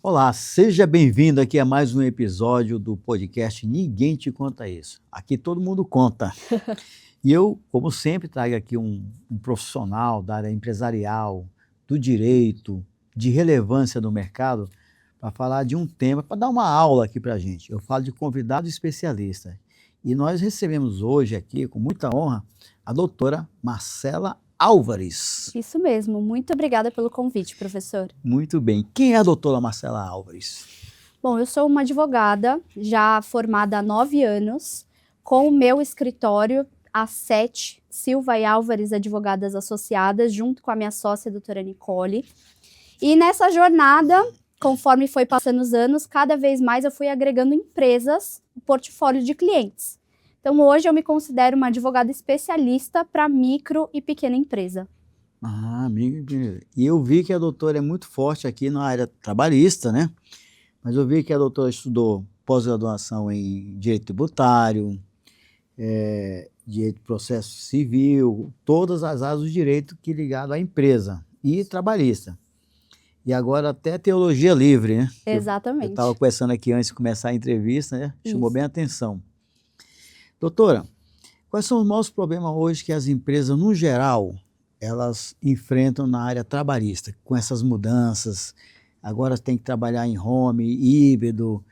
Olá, seja bem-vindo aqui a mais um episódio do podcast Ninguém Te Conta Isso. Aqui todo mundo conta. E eu, como sempre, trago aqui um profissional da área empresarial, do direito, de relevância no mercado, para falar de um tema, para dar uma aula aqui para a gente. Eu falo de convidado especialista. E nós recebemos hoje aqui, com muita honra, a doutora Marcela Álvares. Isso mesmo. Muito obrigada pelo convite, professor. Muito bem. Quem é a doutora Marcela Álvares? Bom, eu sou uma advogada, já formada há 9 anos, com o meu escritório, a 7, Silva e Álvares Advogadas Associadas, junto com a minha sócia, a doutora Nicole. E nessa jornada, conforme foi passando os anos, cada vez mais eu fui agregando empresas no portfólio de clientes. Então, hoje eu me considero uma advogada especialista para micro e pequena empresa. Ah, amigo. E eu vi que a doutora é muito forte aqui na área trabalhista, né? Mas eu vi que a doutora estudou pós-graduação em Direito Tributário, Direito de Processo Civil, todas as áreas do direito que ligado à empresa e trabalhista. E agora até Teologia Livre, né? Exatamente. Eu estava conversando aqui antes de começar a entrevista, né? Chamou Isso. bem a atenção. Doutora, quais são os maiores problemas hoje que as empresas, no geral, elas enfrentam na área trabalhista, com essas mudanças? Agora tem que trabalhar em home, híbrido,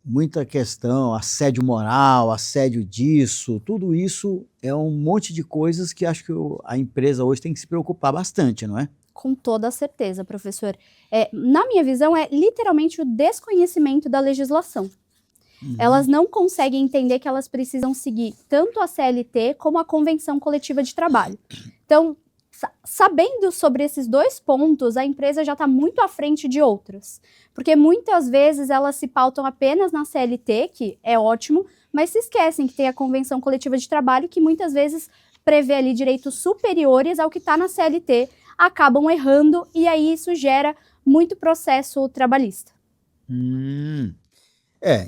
muita questão, assédio moral, assédio disso, tudo isso é um monte de coisas que acho que a empresa hoje tem que se preocupar bastante, não é? Com toda certeza, professor. Na minha visão, é literalmente o desconhecimento da legislação. Elas não conseguem entender que elas precisam seguir tanto a CLT como a Convenção Coletiva de Trabalho. Então, sabendo sobre esses dois pontos, a empresa já está muito à frente de outras. Porque muitas vezes elas se pautam apenas na CLT, que é ótimo, mas se esquecem que tem a Convenção Coletiva de Trabalho, que muitas vezes prevê ali direitos superiores ao que está na CLT, acabam errando e aí isso gera muito processo trabalhista.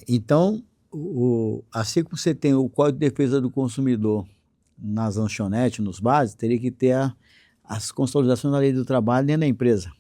Então, assim como você tem o Código de Defesa do Consumidor nas lanchonetes, nos bares, teria que ter as consolidações da lei do trabalho dentro da empresa.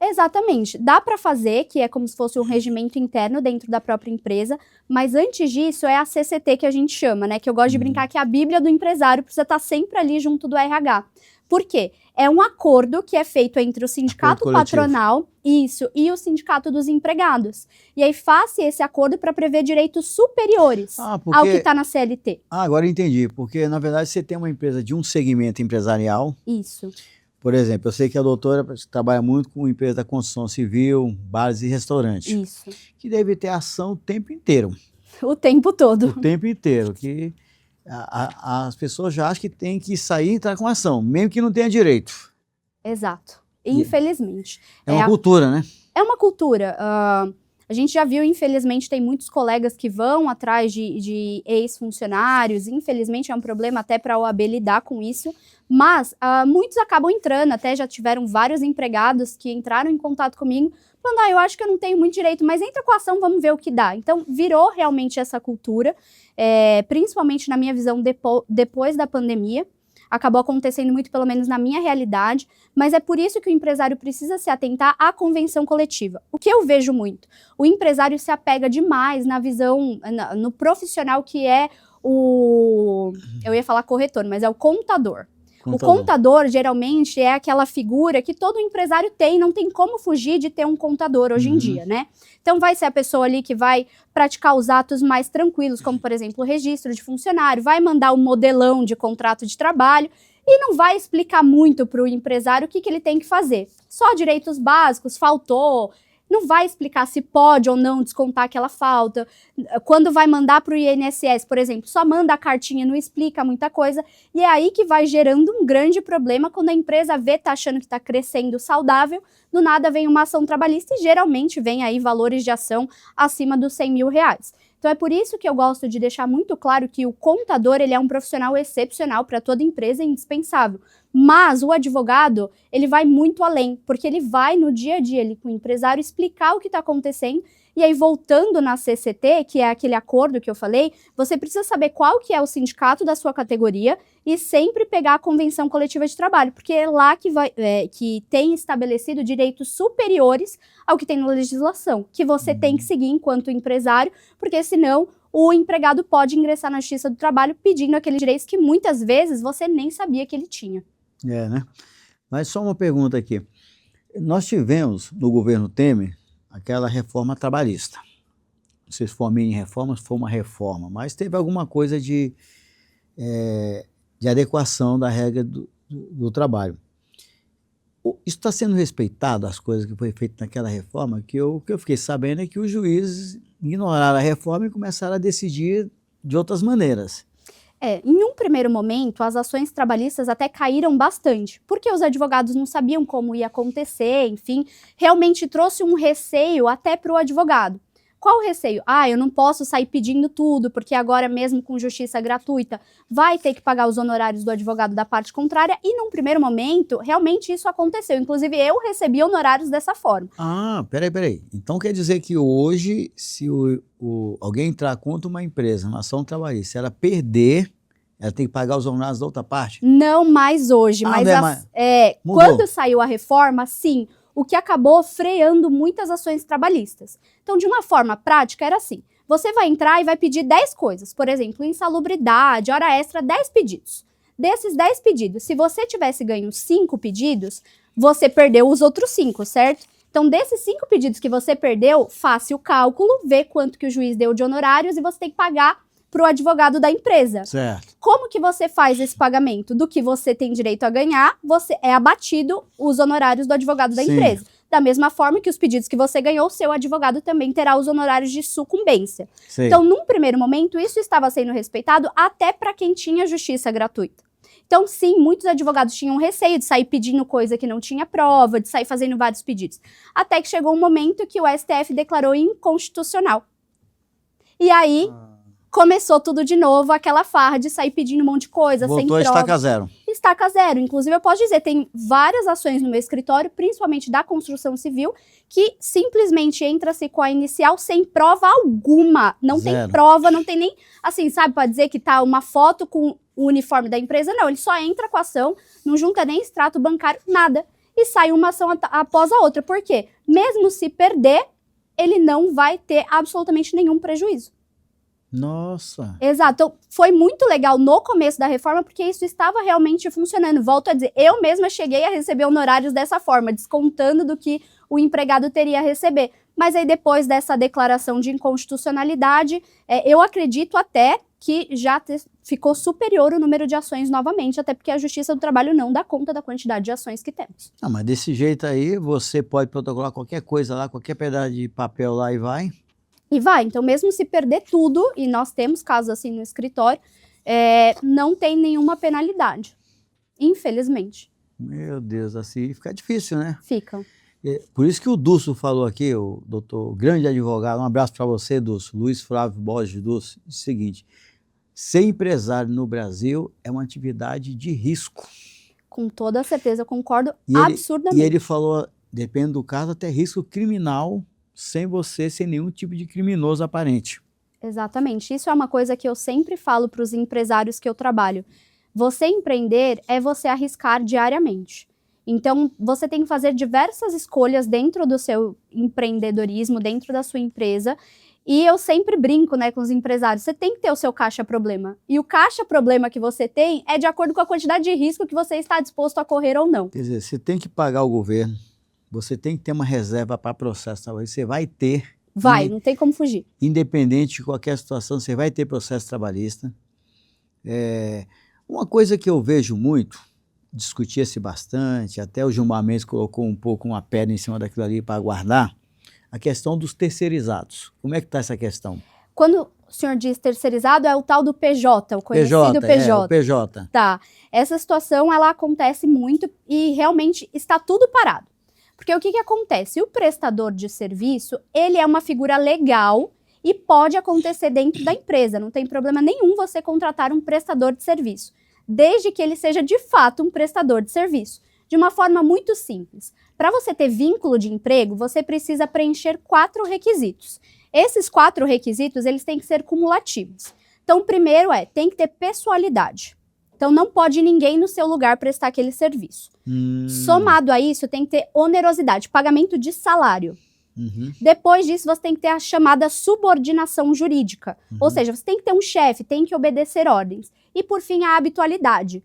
Exatamente. Dá para fazer, que é como se fosse um regimento interno dentro da própria empresa, mas antes disso é a CCT que a gente chama, né? Que eu gosto de brincar que a Bíblia do empresário precisa estar sempre ali junto do RH. Por quê? É um acordo que é feito entre o sindicato patronal, isso, e o sindicato dos empregados. E aí faz-se esse acordo para prever direitos superiores ao que está na CLT. Agora eu entendi, porque na verdade você tem uma empresa de um segmento empresarial. Isso. Por exemplo, eu sei que a doutora trabalha muito com empresa da construção civil, bares e restaurantes. Isso. Que deve ter ação o tempo inteiro. O tempo todo. O tempo inteiro, que as pessoas já acham que tem que sair e entrar com ação, mesmo que não tenha direito. Exato. Infelizmente. É uma cultura, né? É uma cultura. A gente já viu, infelizmente, tem muitos colegas que vão atrás de ex-funcionários. Infelizmente, é um problema até para a OAB lidar com isso. Mas muitos acabam entrando, até já tiveram vários empregados que entraram em contato comigo, falando, eu acho que eu não tenho muito direito, mas entra com a ação, vamos ver o que dá. Então, virou realmente essa cultura, principalmente na minha visão depois da pandemia. Acabou acontecendo muito, pelo menos na minha realidade, mas é por isso que o empresário precisa se atentar à convenção coletiva. O que eu vejo muito? O empresário se apega demais na visão, no profissional que é eu ia falar corretor, mas é o contador. O contador, geralmente, é aquela figura que todo empresário tem, não tem como fugir de ter um contador hoje em dia, né? Então, vai ser a pessoa ali que vai praticar os atos mais tranquilos, como, por exemplo, o registro de funcionário, vai mandar um modelão de contrato de trabalho e não vai explicar muito para o empresário o que ele tem que fazer. Só direitos básicos, faltou... Não vai explicar se pode ou não descontar aquela falta. Quando vai mandar para o INSS, por exemplo, só manda a cartinha, não explica muita coisa. E é aí que vai gerando um grande problema quando a empresa vê, tá achando que está crescendo saudável, do nada vem uma ação trabalhista e geralmente vem aí valores de ação acima dos R$100 mil. Então é por isso que eu gosto de deixar muito claro que o contador ele é um profissional excepcional para toda empresa e indispensável. Mas o advogado, ele vai muito além, porque ele vai no dia a dia ali com o empresário explicar o que está acontecendo E aí, voltando na CCT, que é aquele acordo que eu falei, você precisa saber qual que é o sindicato da sua categoria e sempre pegar a convenção coletiva de trabalho, porque é lá que tem estabelecido direitos superiores ao que tem na legislação, que você tem que seguir enquanto empresário, porque senão o empregado pode ingressar na Justiça do Trabalho pedindo aqueles direitos que muitas vezes você nem sabia que ele tinha. Né? Mas só uma pergunta aqui. Nós tivemos, no governo Temer, aquela reforma trabalhista. Não sei se foi uma mini-reforma, se foi uma reforma, mas teve alguma coisa de adequação da regra do trabalho. Isso está sendo respeitado, as coisas que foi feito naquela reforma, que eu fiquei sabendo é que os juízes ignoraram a reforma e começaram a decidir de outras maneiras. Em um primeiro momento, as ações trabalhistas até caíram bastante, porque os advogados não sabiam como ia acontecer, enfim, realmente trouxe um receio até para o advogado. Qual o receio? Eu não posso sair pedindo tudo, porque agora mesmo com justiça gratuita vai ter que pagar os honorários do advogado da parte contrária, e num primeiro momento, realmente isso aconteceu. Inclusive, eu recebi honorários dessa forma. Peraí. Então quer dizer que hoje, se alguém entrar contra uma empresa, uma ação trabalhista, se ela perder, ela tem que pagar os honorários da outra parte? Não mais hoje, mas quando saiu a reforma, sim, o que acabou freando muitas ações trabalhistas. Então, de uma forma prática, era assim, você vai entrar e vai pedir 10 coisas, por exemplo, insalubridade, hora extra, 10 pedidos. Desses 10 pedidos, se você tivesse ganho 5 pedidos, você perdeu os outros 5, certo? Então, desses 5 pedidos que você perdeu, faça o cálculo, vê quanto que o juiz deu de honorários e você tem que pagar para o advogado da empresa. Certo. Como que você faz esse pagamento? Do que você tem direito a ganhar, é abatido os honorários do advogado da empresa. Da mesma forma que os pedidos que você ganhou, seu advogado também terá os honorários de sucumbência. Então, num primeiro momento, isso estava sendo respeitado até para quem tinha justiça gratuita. Então, sim, muitos advogados tinham receio de sair pedindo coisa que não tinha prova, de sair fazendo vários pedidos. Até que chegou um momento que o STF declarou inconstitucional. E aí começou tudo de novo, aquela farra de sair pedindo um monte de coisa, sem prova. Voltou a estaca zero. Estaca zero. Inclusive, eu posso dizer, tem várias ações no meu escritório, principalmente da construção civil, que simplesmente entra-se com a inicial sem prova alguma. Não tem prova, não tem nem, assim, sabe, para dizer que tá uma foto com o uniforme da empresa. Não, ele só entra com a ação, não junta nem extrato bancário, nada. E sai uma ação após a outra. Por quê? Mesmo se perder, ele não vai ter absolutamente nenhum prejuízo. Nossa! Exato. Então, foi muito legal no começo da reforma, porque isso estava realmente funcionando. Volto a dizer, eu mesma cheguei a receber honorários dessa forma, descontando do que o empregado teria a receber. Mas aí, depois dessa declaração de inconstitucionalidade, eu acredito até que já ficou superior o número de ações novamente, até porque a Justiça do Trabalho não dá conta da quantidade de ações que temos. Mas desse jeito aí, você pode protocolar qualquer coisa lá, qualquer pedaço de papel lá e vai... E vai, então mesmo se perder tudo, e nós temos casos assim no escritório, não tem nenhuma penalidade, infelizmente. Meu Deus, assim fica difícil, né? Fica. Por isso que o Dulcio falou aqui, o doutor, grande advogado, um abraço para você, Dulcio, Luiz Flávio Borges Dulcio, é o seguinte, ser empresário no Brasil é uma atividade de risco. Com toda certeza, eu concordo absurdamente. E ele falou, depende do caso, até risco criminal, sem nenhum tipo de criminoso aparente. Exatamente. Isso é uma coisa que eu sempre falo para os empresários que eu trabalho. Você empreender é você arriscar diariamente. Então, você tem que fazer diversas escolhas dentro do seu empreendedorismo, dentro da sua empresa. E eu sempre brinco, né, com os empresários. Você tem que ter o seu caixa problema. E o caixa problema que você tem é de acordo com a quantidade de risco que você está disposto a correr ou não. Quer dizer, você tem que pagar o governo. Você tem que ter uma reserva para processo trabalhista, você vai ter. Não tem como fugir. Independente de qualquer situação, você vai ter processo trabalhista. Uma coisa que eu vejo muito, discutia-se bastante, até o Gilmar Mendes colocou um pouco uma pedra em cima daquilo ali para guardar, a questão dos terceirizados. Como é que está essa questão? Quando o senhor diz terceirizado, é o tal do PJ, o conhecido PJ. O PJ. Tá. Essa situação, ela acontece muito e realmente está tudo parado. Porque o que acontece? O prestador de serviço, ele é uma figura legal e pode acontecer dentro da empresa. Não tem problema nenhum você contratar um prestador de serviço, desde que ele seja de fato um prestador de serviço. De uma forma muito simples. Para você ter vínculo de emprego, você precisa preencher 4 requisitos. Esses 4 requisitos, eles têm que ser cumulativos. Então, o primeiro tem que ter pessoalidade. Então, não pode ninguém no seu lugar prestar aquele serviço. Somado a isso, tem que ter onerosidade, pagamento de salário. Depois disso, você tem que ter a chamada subordinação jurídica. Ou seja, você tem que ter um chefe, tem que obedecer ordens. E, por fim, a habitualidade.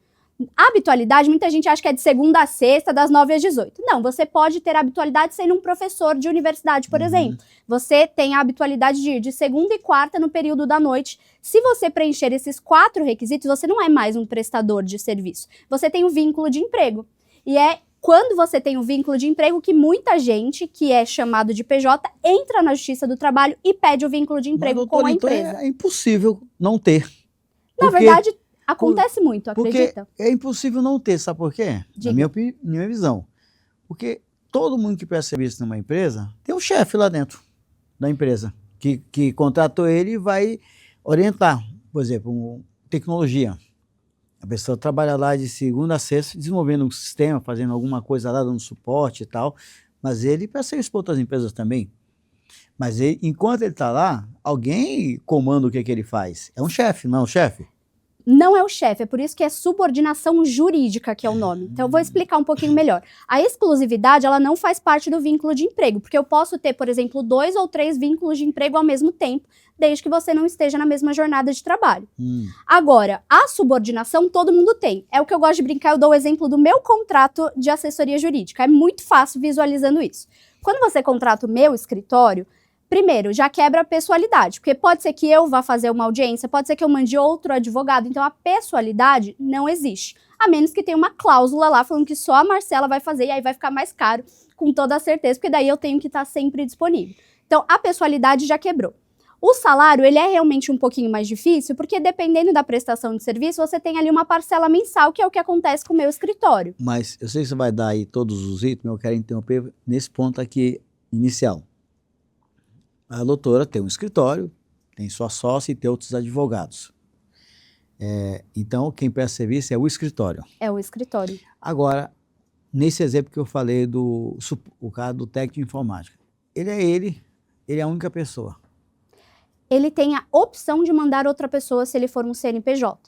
A habitualidade, muita gente acha que é de segunda a sexta, das 9 às 18. Não, você pode ter habitualidade sendo um professor de universidade, por exemplo. Você tem a habitualidade de ir de segunda e quarta no período da noite. Se você preencher esses 4 requisitos, você não é mais um prestador de serviço. Você tem um vínculo de emprego. E é quando você tem um vínculo de emprego que muita gente, que é chamado de PJ, entra na Justiça do Trabalho e pede o vínculo de emprego. Mas, doutora, com a então empresa. é impossível não ter. Na verdade, acontece muito, acredita? Porque é impossível não ter, sabe por quê? Diga. Na minha visão. Porque todo mundo que presta serviço numa empresa tem um chefe lá dentro da empresa que contratou ele e vai orientar. Por exemplo, tecnologia. A pessoa trabalha lá de segunda a sexta desenvolvendo um sistema, fazendo alguma coisa lá, dando suporte e tal. Mas ele presta serviço para outras empresas também. Mas ele, enquanto ele está lá, alguém comanda o que ele faz. É um chefe, não é um chefe? Não é o chefe, é por isso que é subordinação jurídica, que é o nome. Então, eu vou explicar um pouquinho melhor. A exclusividade, ela não faz parte do vínculo de emprego, porque eu posso ter, por exemplo, 2 ou 3 vínculos de emprego ao mesmo tempo, desde que você não esteja na mesma jornada de trabalho. Agora, a subordinação todo mundo tem. É o que eu gosto de brincar, eu dou o exemplo do meu contrato de assessoria jurídica. É muito fácil visualizando isso. Quando você contrata o meu escritório, primeiro, já quebra a pessoalidade, porque pode ser que eu vá fazer uma audiência, pode ser que eu mande outro advogado, então a pessoalidade não existe. A menos que tenha uma cláusula lá falando que só a Marcela vai fazer e aí vai ficar mais caro, com toda a certeza, porque daí eu tenho que estar sempre disponível. Então, a pessoalidade já quebrou. O salário, ele é realmente um pouquinho mais difícil, porque dependendo da prestação de serviço, você tem ali uma parcela mensal, que é o que acontece com o meu escritório. Mas eu sei que você vai dar aí todos os itens, mas eu quero interromper nesse ponto aqui inicial. A doutora tem um escritório, tem sua sócia e tem outros advogados. Então, quem presta serviço é o escritório. É o escritório. Agora, nesse exemplo que eu falei o cara do técnico de informática, ele é a única pessoa. Ele tem a opção de mandar outra pessoa se ele for um CNPJ.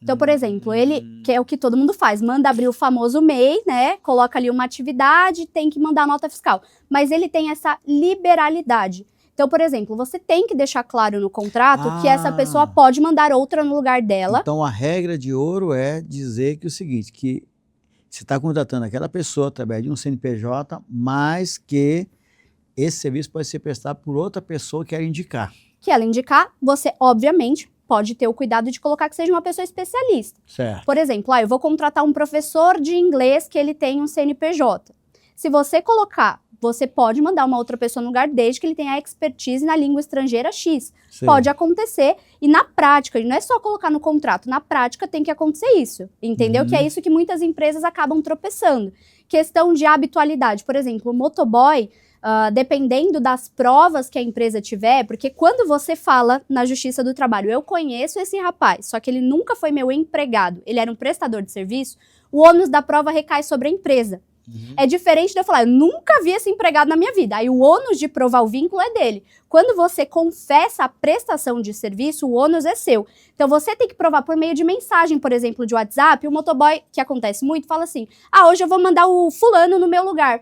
Então, por exemplo, ele, que é o que todo mundo faz, manda abrir o famoso MEI, né? Coloca ali uma atividade, tem que mandar nota fiscal. Mas ele tem essa liberalidade. Então, por exemplo, você tem que deixar claro no contrato que essa pessoa pode mandar outra no lugar dela. Então, a regra de ouro é dizer que o seguinte, que você está contratando aquela pessoa através de um CNPJ, mas que esse serviço pode ser prestado por outra pessoa que ela indicar. Que ela indicar, você, obviamente, pode ter o cuidado de colocar que seja uma pessoa especialista. Certo. Por exemplo, eu vou contratar um professor de inglês que ele tem um CNPJ. Se você colocar, você pode mandar uma outra pessoa no lugar, desde que ele tenha expertise na língua estrangeira X. Sim. Pode acontecer, e na prática, não é só colocar no contrato, na prática tem que acontecer isso, entendeu? Que é isso que muitas empresas acabam tropeçando. Questão de habitualidade, por exemplo, o motoboy, dependendo das provas que a empresa tiver, porque quando você fala na Justiça do Trabalho, eu conheço esse rapaz, só que ele nunca foi meu empregado, ele era um prestador de serviço, o ônus da prova recai sobre a empresa. É diferente de eu falar, eu nunca vi esse empregado na minha vida. Aí o ônus de provar o vínculo é dele. Quando você confessa a prestação de serviço, o ônus é seu. Então você tem que provar por meio de mensagem, por exemplo, de WhatsApp. O motoboy, que acontece muito, fala assim, hoje eu vou mandar o fulano no meu lugar.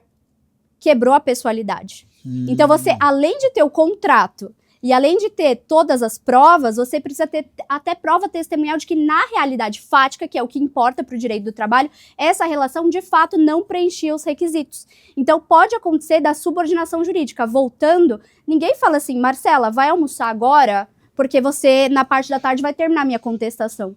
Quebrou a pessoalidade. Então você, além de ter o contrato e além de ter todas as provas, você precisa ter até prova testemunhal de que na realidade fática, que é o que importa para o direito do trabalho, essa relação de fato não preenchia os requisitos. Então pode acontecer da subordinação jurídica. Voltando, ninguém fala assim, Marcela, vai almoçar agora porque você na parte da tarde vai terminar minha contestação.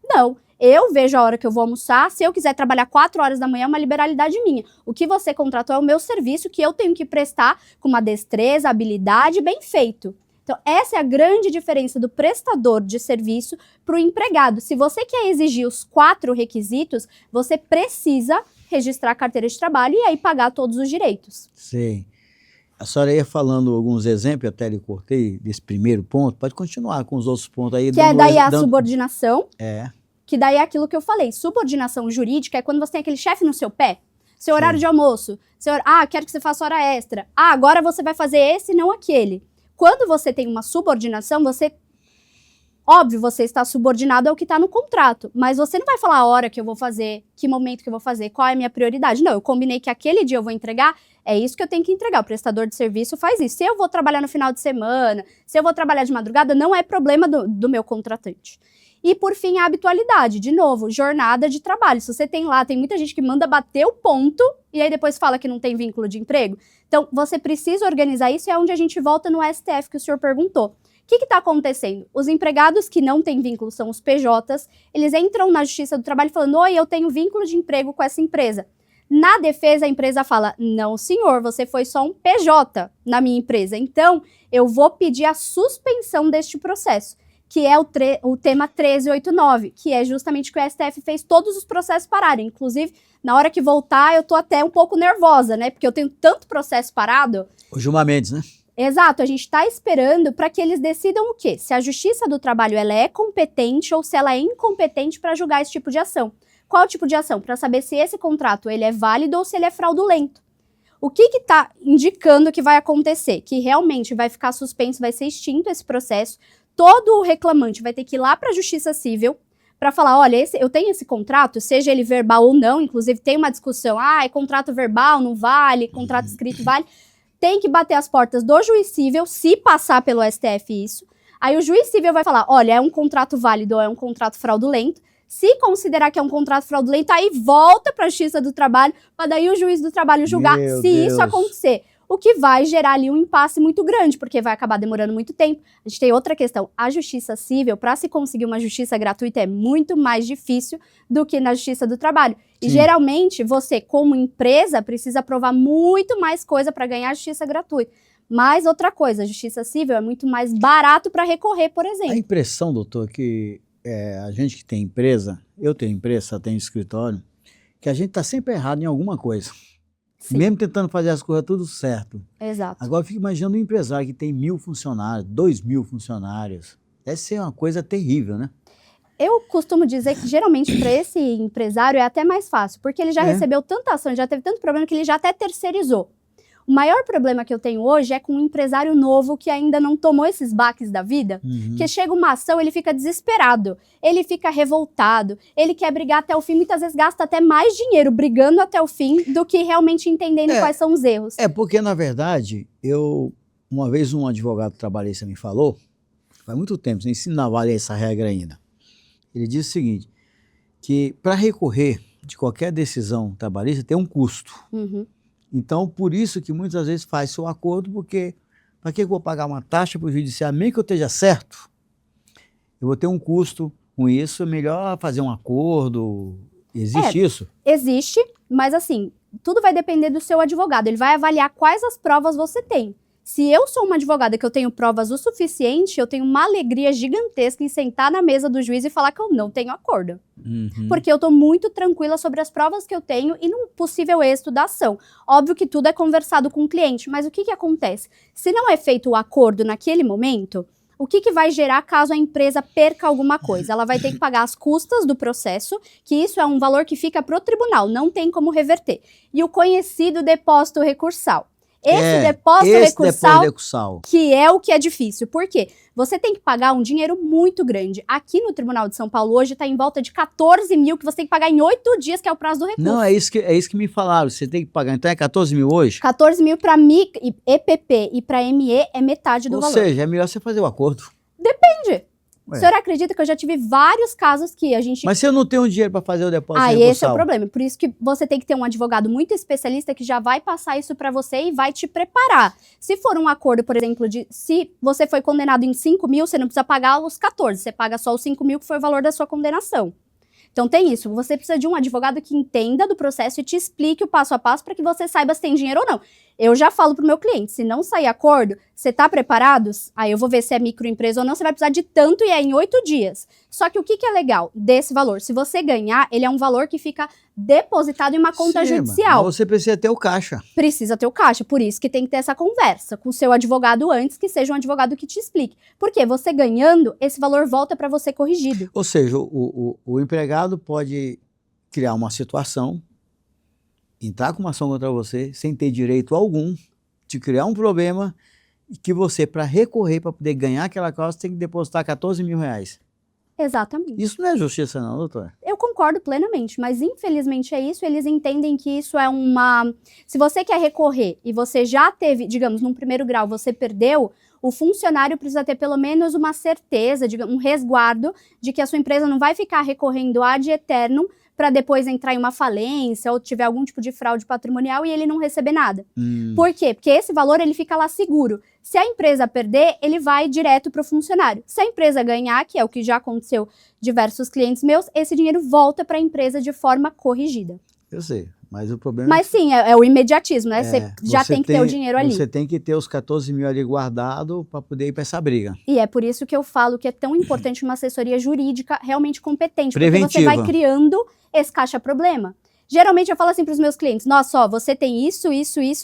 Não. Eu vejo a hora que eu vou almoçar, se eu quiser trabalhar 4 horas da manhã, é uma liberdade minha. O que você contratou é o meu serviço que eu tenho que prestar com uma destreza, habilidade, bem feito. Então, essa é a grande diferença do prestador de serviço para o empregado. Se você quer exigir os 4 requisitos, você precisa registrar a carteira de trabalho e aí pagar todos os direitos. Sim. A senhora ia falando alguns exemplos, eu até lhe cortei desse primeiro ponto, pode continuar com os outros pontos aí. Que é daí a subordinação. É. Que daí é aquilo que eu falei, subordinação jurídica é quando você tem aquele chefe no seu pé. seu horário de almoço, quero que você faça hora extra. Agora você vai fazer esse, não aquele. Quando você tem uma subordinação, óbvio, você está subordinado ao que está no contrato, mas você não vai falar a hora que eu vou fazer, que momento que eu vou fazer, qual é a minha prioridade. Não, eu combinei que aquele dia eu vou entregar, é isso que eu tenho que entregar. O prestador de serviço faz isso. Se eu vou trabalhar no final de semana, se eu vou trabalhar de madrugada, não é problema do meu contratante. E, por fim, a habitualidade. De novo, jornada de trabalho. Se você tem muita gente que manda bater o ponto e aí depois fala que não tem vínculo de emprego. Então, você precisa organizar isso e é onde a gente volta no STF que o senhor perguntou. O que está acontecendo? Os empregados que não têm vínculo são os PJs, eles entram na Justiça do Trabalho falando, oi, eu tenho vínculo de emprego com essa empresa. Na defesa, a empresa fala, não senhor, você foi só um PJ na minha empresa, então eu vou pedir a suspensão deste processo, que é o tema 1389, que é justamente que o STF fez todos os processos pararem. Inclusive, na hora que voltar, eu tô até um pouco nervosa, né? Porque eu tenho tanto processo parado. O Gilmar Mendes, né? Exato, a gente está esperando para que eles decidam o quê? Se a Justiça do Trabalho ela é competente ou se ela é incompetente para julgar esse tipo de ação. Qual tipo de ação? Para saber se esse contrato ele é válido ou se ele é fraudulento. O que está indicando que vai acontecer? Que realmente vai ficar suspenso, vai ser extinto esse processo. Todo o reclamante vai ter que ir lá para a Justiça Civil para falar, olha, eu tenho esse contrato, seja ele verbal ou não, inclusive tem uma discussão, é contrato verbal, não vale, contrato escrito vale. Tem que bater as portas do juiz civil, se passar pelo STF isso. Aí o juiz civil vai falar, olha, é um contrato válido ou é um contrato fraudulento. Se considerar que é um contrato fraudulento, aí volta para a Justiça do Trabalho, para daí o juiz do trabalho julgar se isso acontecer. O que vai gerar ali um impasse muito grande, porque vai acabar demorando muito tempo. A gente tem outra questão, a Justiça Civil, para se conseguir uma justiça gratuita, é muito mais difícil do que na Justiça do Trabalho. Sim. E geralmente, você, como empresa, precisa provar muito mais coisa para ganhar a justiça gratuita. Mas outra coisa, a Justiça Civil é muito mais barato para recorrer, por exemplo. A impressão, doutor, que a gente que tem empresa, eu tenho empresa, tenho escritório, que a gente está sempre errado em alguma coisa. Sim. Mesmo tentando fazer as coisas tudo certo. Exato. Agora eu fico imaginando um empresário que tem 1.000 funcionários, 2.000 funcionários. Deve ser uma coisa terrível, né? Eu costumo dizer que geralmente para esse empresário é até mais fácil, porque ele já recebeu tanta ação, já teve tanto problema que ele já até terceirizou. O maior problema que eu tenho hoje é com um empresário novo que ainda não tomou esses baques da vida, que chega uma ação, ele fica desesperado, ele fica revoltado, ele quer brigar até o fim, muitas vezes gasta até mais dinheiro brigando até o fim do que realmente entendendo quais são os erros. Porque, na verdade, uma vez um advogado trabalhista me falou, faz muito tempo, nem se não vale essa regra ainda, ele disse o seguinte, que para recorrer de qualquer decisão trabalhista tem um custo. Então, por isso que muitas vezes faz-se o acordo, porque para que eu vou pagar uma taxa para o judiciário, mesmo que eu esteja certo, eu vou ter um custo com isso, é melhor fazer um acordo. Existe isso? Existe, mas assim, tudo vai depender do seu advogado, ele vai avaliar quais as provas você tem. Se eu sou uma advogada que eu tenho provas o suficiente, eu tenho uma alegria gigantesca em sentar na mesa do juiz e falar que eu não tenho acordo. Porque eu estou muito tranquila sobre as provas que eu tenho e no possível êxito da ação. Óbvio que tudo é conversado com o cliente, mas o que acontece? Se não é feito o acordo naquele momento, o que vai gerar caso a empresa perca alguma coisa? Ela vai ter que pagar as custas do processo, que isso é um valor que fica para o tribunal, não tem como reverter. E o conhecido depósito recursal. Esse depósito recursal, que é o que é difícil. Por quê? Você tem que pagar um dinheiro muito grande. Aqui no Tribunal de São Paulo hoje está em volta de 14 mil que você tem que pagar em 8 dias, que é o prazo do recurso. Não, é isso que me falaram. Você tem que pagar. Então é 14 mil hoje? 14 mil para EPP e para ME é metade do valor. Ou seja, é melhor você fazer o acordo. Depende. O senhor acredita que eu já tive vários casos que a gente... Mas se eu não tenho dinheiro para fazer o depósito recursal? Esse é o problema. Por isso que você tem que ter um advogado muito especialista que já vai passar isso para você e vai te preparar. Se for um acordo, por exemplo, se você foi condenado em 5 mil, você não precisa pagar os 14, você paga só os 5 mil que foi o valor da sua condenação. Então tem isso, você precisa de um advogado que entenda do processo e te explique o passo a passo para que você saiba se tem dinheiro ou não. Eu já falo pro meu cliente, se não sair acordo, você tá preparado? Aí eu vou ver se é microempresa ou não, você vai precisar de tanto e é em 8 dias. Só que o que é legal desse valor? Se você ganhar, ele é um valor que fica depositado em uma conta judicial. Mas você precisa ter o caixa. Precisa ter o caixa, por isso que tem que ter essa conversa com o seu advogado antes, que seja um advogado que te explique. Porque você ganhando, esse valor volta para você corrigido. Ou seja, o empregado pode criar uma situação entrar com uma ação contra você sem ter direito algum, te criar um problema, e que você, para recorrer, para poder ganhar aquela causa, tem que depositar 14 mil reais. Exatamente. Isso não é justiça não, doutora? Eu concordo plenamente, mas infelizmente é isso, eles entendem que isso é uma... Se você quer recorrer e você já teve, digamos, num primeiro grau, você perdeu, o funcionário precisa ter pelo menos uma certeza, digamos, um resguardo de que a sua empresa não vai ficar recorrendo ad eternum para depois entrar em uma falência ou tiver algum tipo de fraude patrimonial e ele não receber nada. Por quê? Porque esse valor ele fica lá seguro. Se a empresa perder, ele vai direto para o funcionário. Se a empresa ganhar, que é o que já aconteceu diversos clientes meus, esse dinheiro volta para a empresa de forma corrigida. Eu sei, mas o problema Mas sim, é o imediatismo, né? Você já tem que ter o dinheiro ali. Você tem que ter os 14 mil ali guardado para poder ir para essa briga. E é por isso que eu falo que é tão importante uma assessoria jurídica realmente competente. Preventiva. Porque você vai criando esse caixa-problema. Geralmente eu falo assim para os meus clientes, nossa, ó, você tem isso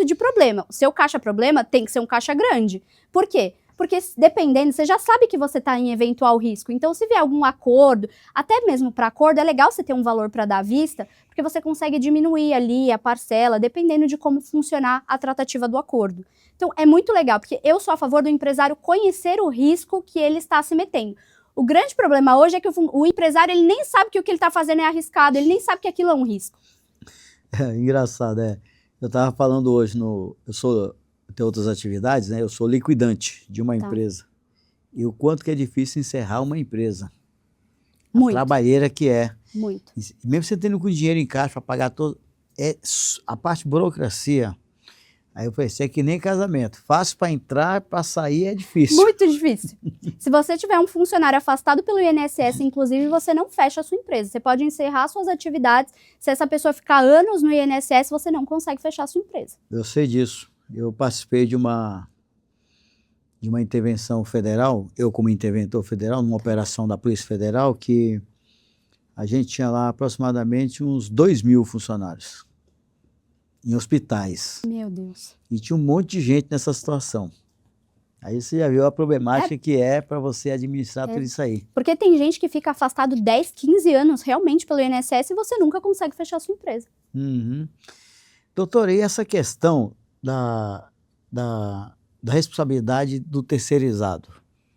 de problema. O seu caixa-problema tem que ser um caixa grande. Por quê? Porque dependendo, você já sabe que você está em eventual risco. Então, se vier algum acordo, até mesmo para acordo, é legal você ter um valor para dar à vista, porque você consegue diminuir ali a parcela, dependendo de como funcionar a tratativa do acordo. Então, é muito legal, porque eu sou a favor do empresário conhecer o risco que ele está se metendo. O grande problema hoje é que o empresário ele nem sabe que o que ele está fazendo é arriscado, ele nem sabe que aquilo é um risco. É engraçado, Eu estava falando hoje, eu tenho outras atividades, né? Eu sou liquidante de uma empresa. E o quanto que é difícil encerrar uma empresa. Muito. A trabalheira que é. Muito. E mesmo você tendo com dinheiro em caixa para pagar todo... a parte de burocracia... Aí eu falei, isso é que nem casamento. Fácil para entrar, para sair é difícil. Muito difícil. Se você tiver um funcionário afastado pelo INSS, inclusive, você não fecha a sua empresa. Você pode encerrar suas atividades. Se essa pessoa ficar anos no INSS, você não consegue fechar a sua empresa. Eu sei disso. Eu participei de uma intervenção federal, eu como interventor federal, numa operação da Polícia Federal, que a gente tinha lá aproximadamente uns 2 mil funcionários. Em hospitais. Meu Deus. E tinha um monte de gente nessa situação. Aí você já viu a problemática que é para você administrar tudo isso aí. Porque tem gente que fica afastado 10, 15 anos realmente pelo INSS e você nunca consegue fechar a sua empresa. Doutora, e essa questão da responsabilidade do terceirizado?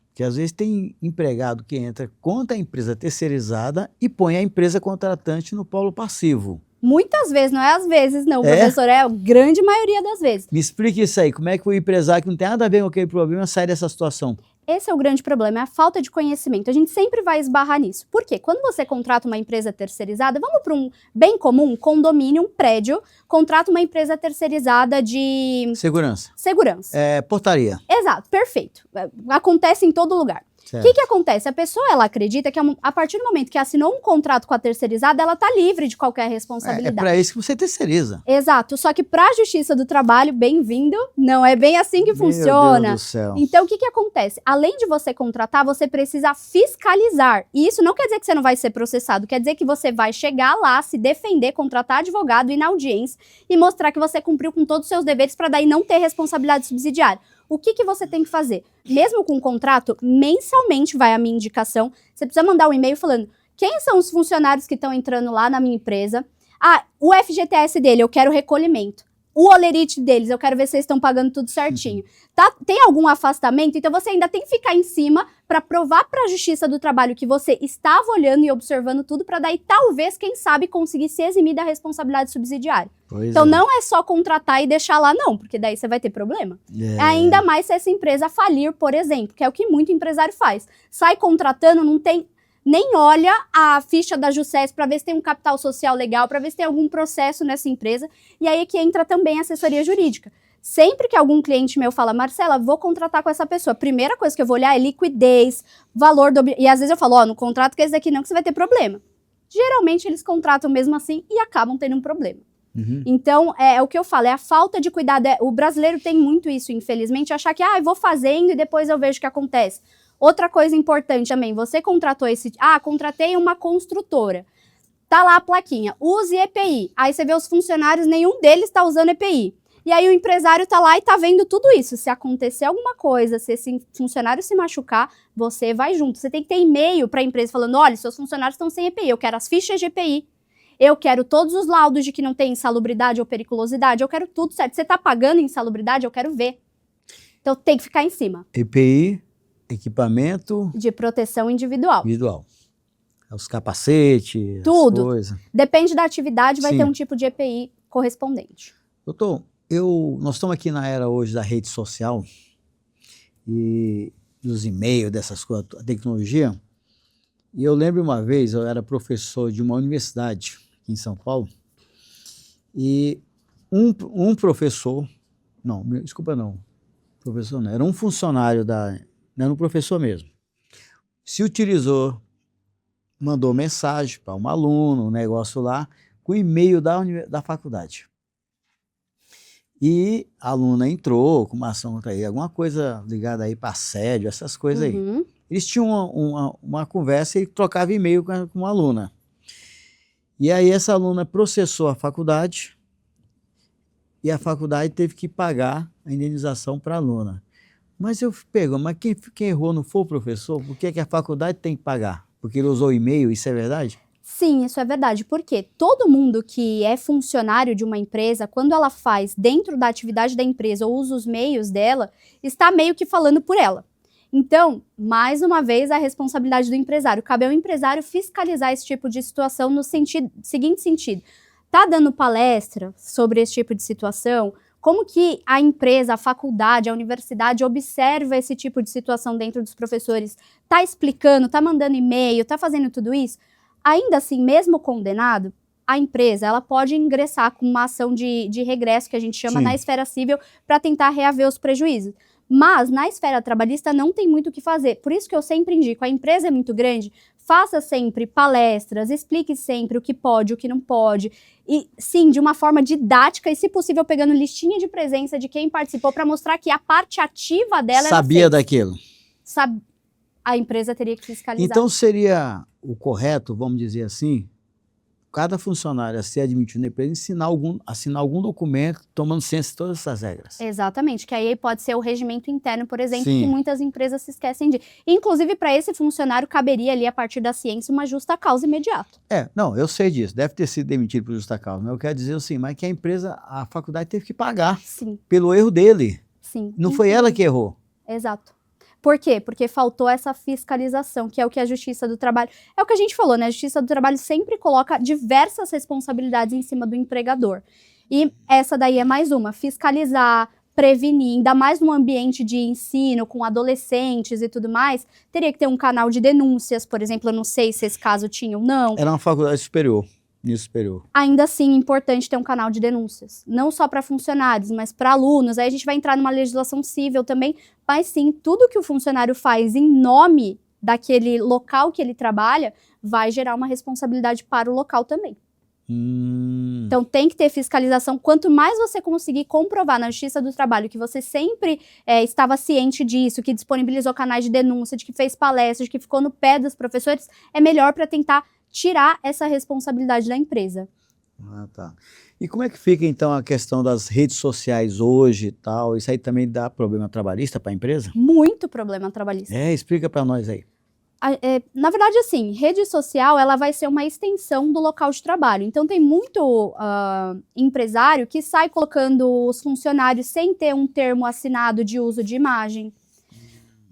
Porque às vezes tem empregado que entra contra a empresa terceirizada e põe a empresa contratante no polo passivo. Muitas vezes, não é às vezes não, professor, é a grande maioria das vezes. Me explique isso aí, como é que o empresário que não tem nada a ver com aquele problema sai dessa situação? Esse é o grande problema, é a falta de conhecimento. A gente sempre vai esbarrar nisso. Por quê? Quando você contrata uma empresa terceirizada, vamos para um bem comum, condomínio, um prédio, contrata uma empresa terceirizada de... Segurança. Portaria. Exato, perfeito. Acontece em todo lugar. O que acontece? A pessoa, ela acredita que a partir do momento que assinou um contrato com a terceirizada, ela está livre de qualquer responsabilidade. É para isso que você terceiriza. Exato, só que para a Justiça do Trabalho, bem-vindo, não é bem assim que funciona. Meu Deus do céu. Então, o que acontece? Além de você contratar, você precisa fiscalizar. E isso não quer dizer que você não vai ser processado, quer dizer que você vai chegar lá, se defender, contratar advogado, ir na audiência e mostrar que você cumpriu com todos os seus deveres para daí não ter responsabilidade subsidiária. O que você tem que fazer? Mesmo com o contrato, mensalmente vai a minha indicação. Você precisa mandar um e-mail falando quem são os funcionários que estão entrando lá na minha empresa. Ah, o FGTS dele, eu quero recolhimento. O olerite deles, eu quero ver se vocês estão pagando tudo certinho. Tá, tem algum afastamento? Então você ainda tem que ficar em cima para provar para a Justiça do Trabalho que você estava olhando e observando tudo para daí talvez, quem sabe, conseguir se eximir da responsabilidade subsidiária. Então não é só contratar e deixar lá não, porque daí você vai ter problema. Ainda mais se essa empresa falir, por exemplo, que é o que muito empresário faz. Sai contratando, não tem... Nem olha a ficha da Jusces para ver se tem um capital social legal, para ver se tem algum processo nessa empresa. E aí é que entra também a assessoria jurídica. Sempre que algum cliente meu fala, Marcela, vou contratar com essa pessoa, a primeira coisa que eu vou olhar é liquidez, valor do... E às vezes eu falo, no contrato que esse daqui não, que você vai ter problema. Geralmente eles contratam mesmo assim e acabam tendo um problema. Então, é o que eu falo, é a falta de cuidado. O brasileiro tem muito isso, infelizmente, achar que, eu vou fazendo e depois eu vejo o que acontece. Outra coisa importante também, você contratou contratei uma construtora. Tá lá a plaquinha, use EPI. Aí você vê os funcionários, nenhum deles está usando EPI. E aí o empresário tá lá e tá vendo tudo isso. Se acontecer alguma coisa, se esse funcionário se machucar, você vai junto. Você tem que ter e-mail para a empresa falando, olha, seus funcionários estão sem EPI, eu quero as fichas de EPI. eu quero todos os laudos de que não tem insalubridade ou periculosidade, eu quero tudo certo. Você está pagando insalubridade, eu quero ver. Então tem que ficar em cima. EPI, equipamento De proteção individual. individual. Os capacetes, Tudo. as coisas. Depende da atividade, vai Sim. ter um tipo de EPI correspondente. Doutor, nós estamos aqui na era hoje da rede social e dos e-mails, dessas coisas, a tecnologia. E eu lembro uma vez, eu era professor de uma universidade aqui em São Paulo, e um professor, não, desculpa não, professor não, era um funcionário não era um professor mesmo, se utilizou, mandou mensagem para um aluno, um negócio lá, com o e-mail da faculdade. E a aluna entrou com uma ação contra ele, alguma coisa ligada aí para assédio, essas coisas aí. Uhum. Eles tinham uma conversa e trocava e-mail com uma aluna. E aí essa aluna processou a faculdade e a faculdade teve que pagar a indenização para a aluna. Mas eu pergunto, mas quem errou não foi o professor? Por que a faculdade tem que pagar? Porque ele usou e-mail, isso é verdade? Sim, isso é verdade, porque todo mundo que é funcionário de uma empresa, quando ela faz dentro da atividade da empresa ou usa os meios dela, está meio que falando por ela. Então, mais uma vez, a responsabilidade do empresário. Cabe ao empresário fiscalizar esse tipo de situação no seguinte sentido. Está dando palestra sobre esse tipo de situação? Como que a empresa, a faculdade, a universidade observa esse tipo de situação dentro dos professores? Está explicando, está mandando e-mail, está fazendo tudo isso? Ainda assim, mesmo condenado, a empresa ela pode ingressar com uma ação de regresso, que a gente chama, Sim. na esfera civil, para tentar reaver os prejuízos. Mas na esfera trabalhista não tem muito o que fazer. Por isso que eu sempre indico, a empresa é muito grande, faça sempre palestras, explique sempre o que pode, o que não pode. E sim, de uma forma didática e, se possível, pegando listinha de presença de quem participou para mostrar que a parte ativa dela Sabia daquilo. A empresa teria que fiscalizar. Então seria o correto, vamos dizer assim, cada funcionário a ser admitido na empresa assinar algum documento tomando ciência de todas essas regras. Exatamente, que aí pode ser o regimento interno, por exemplo, Sim. que muitas empresas se esquecem de. Inclusive, para esse funcionário, caberia ali, a partir da ciência, uma justa causa imediata. Não, eu sei disso, deve ter sido demitido por justa causa, mas eu quero dizer assim, mas que a faculdade teve que pagar Sim, pelo erro dele. sim. Não foi ela que errou. Exato. Por quê? Porque faltou essa fiscalização, que é o que a Justiça do Trabalho... É o que a gente falou, né? A Justiça do Trabalho sempre coloca diversas responsabilidades em cima do empregador. E essa daí é mais uma, fiscalizar, prevenir, ainda mais no ambiente de ensino, com adolescentes e tudo mais, teria que ter um canal de denúncias, por exemplo, eu não sei se esse caso tinha ou não. Era uma faculdade superior, nível superior. Ainda assim, é importante ter um canal de denúncias, não só para funcionários, mas para alunos. Aí a gente vai entrar numa legislação civil também, mas sim, tudo que o funcionário faz em nome daquele local que ele trabalha vai gerar uma responsabilidade para o local também. Então tem que ter fiscalização. Quanto mais você conseguir comprovar na Justiça do Trabalho que você sempre estava ciente disso, que disponibilizou canais de denúncia, de que fez palestras, de que ficou no pé dos professores, é melhor para tentar tirar essa responsabilidade da empresa. Ah, tá. E como é que fica, então, a questão das redes sociais hoje e tal? Isso aí também dá problema trabalhista para a empresa? Muito problema trabalhista. Explica para nós aí. Na verdade, assim, rede social ela vai ser uma extensão do local de trabalho. Então, tem muito empresário que sai colocando os funcionários sem ter um termo assinado de uso de imagem.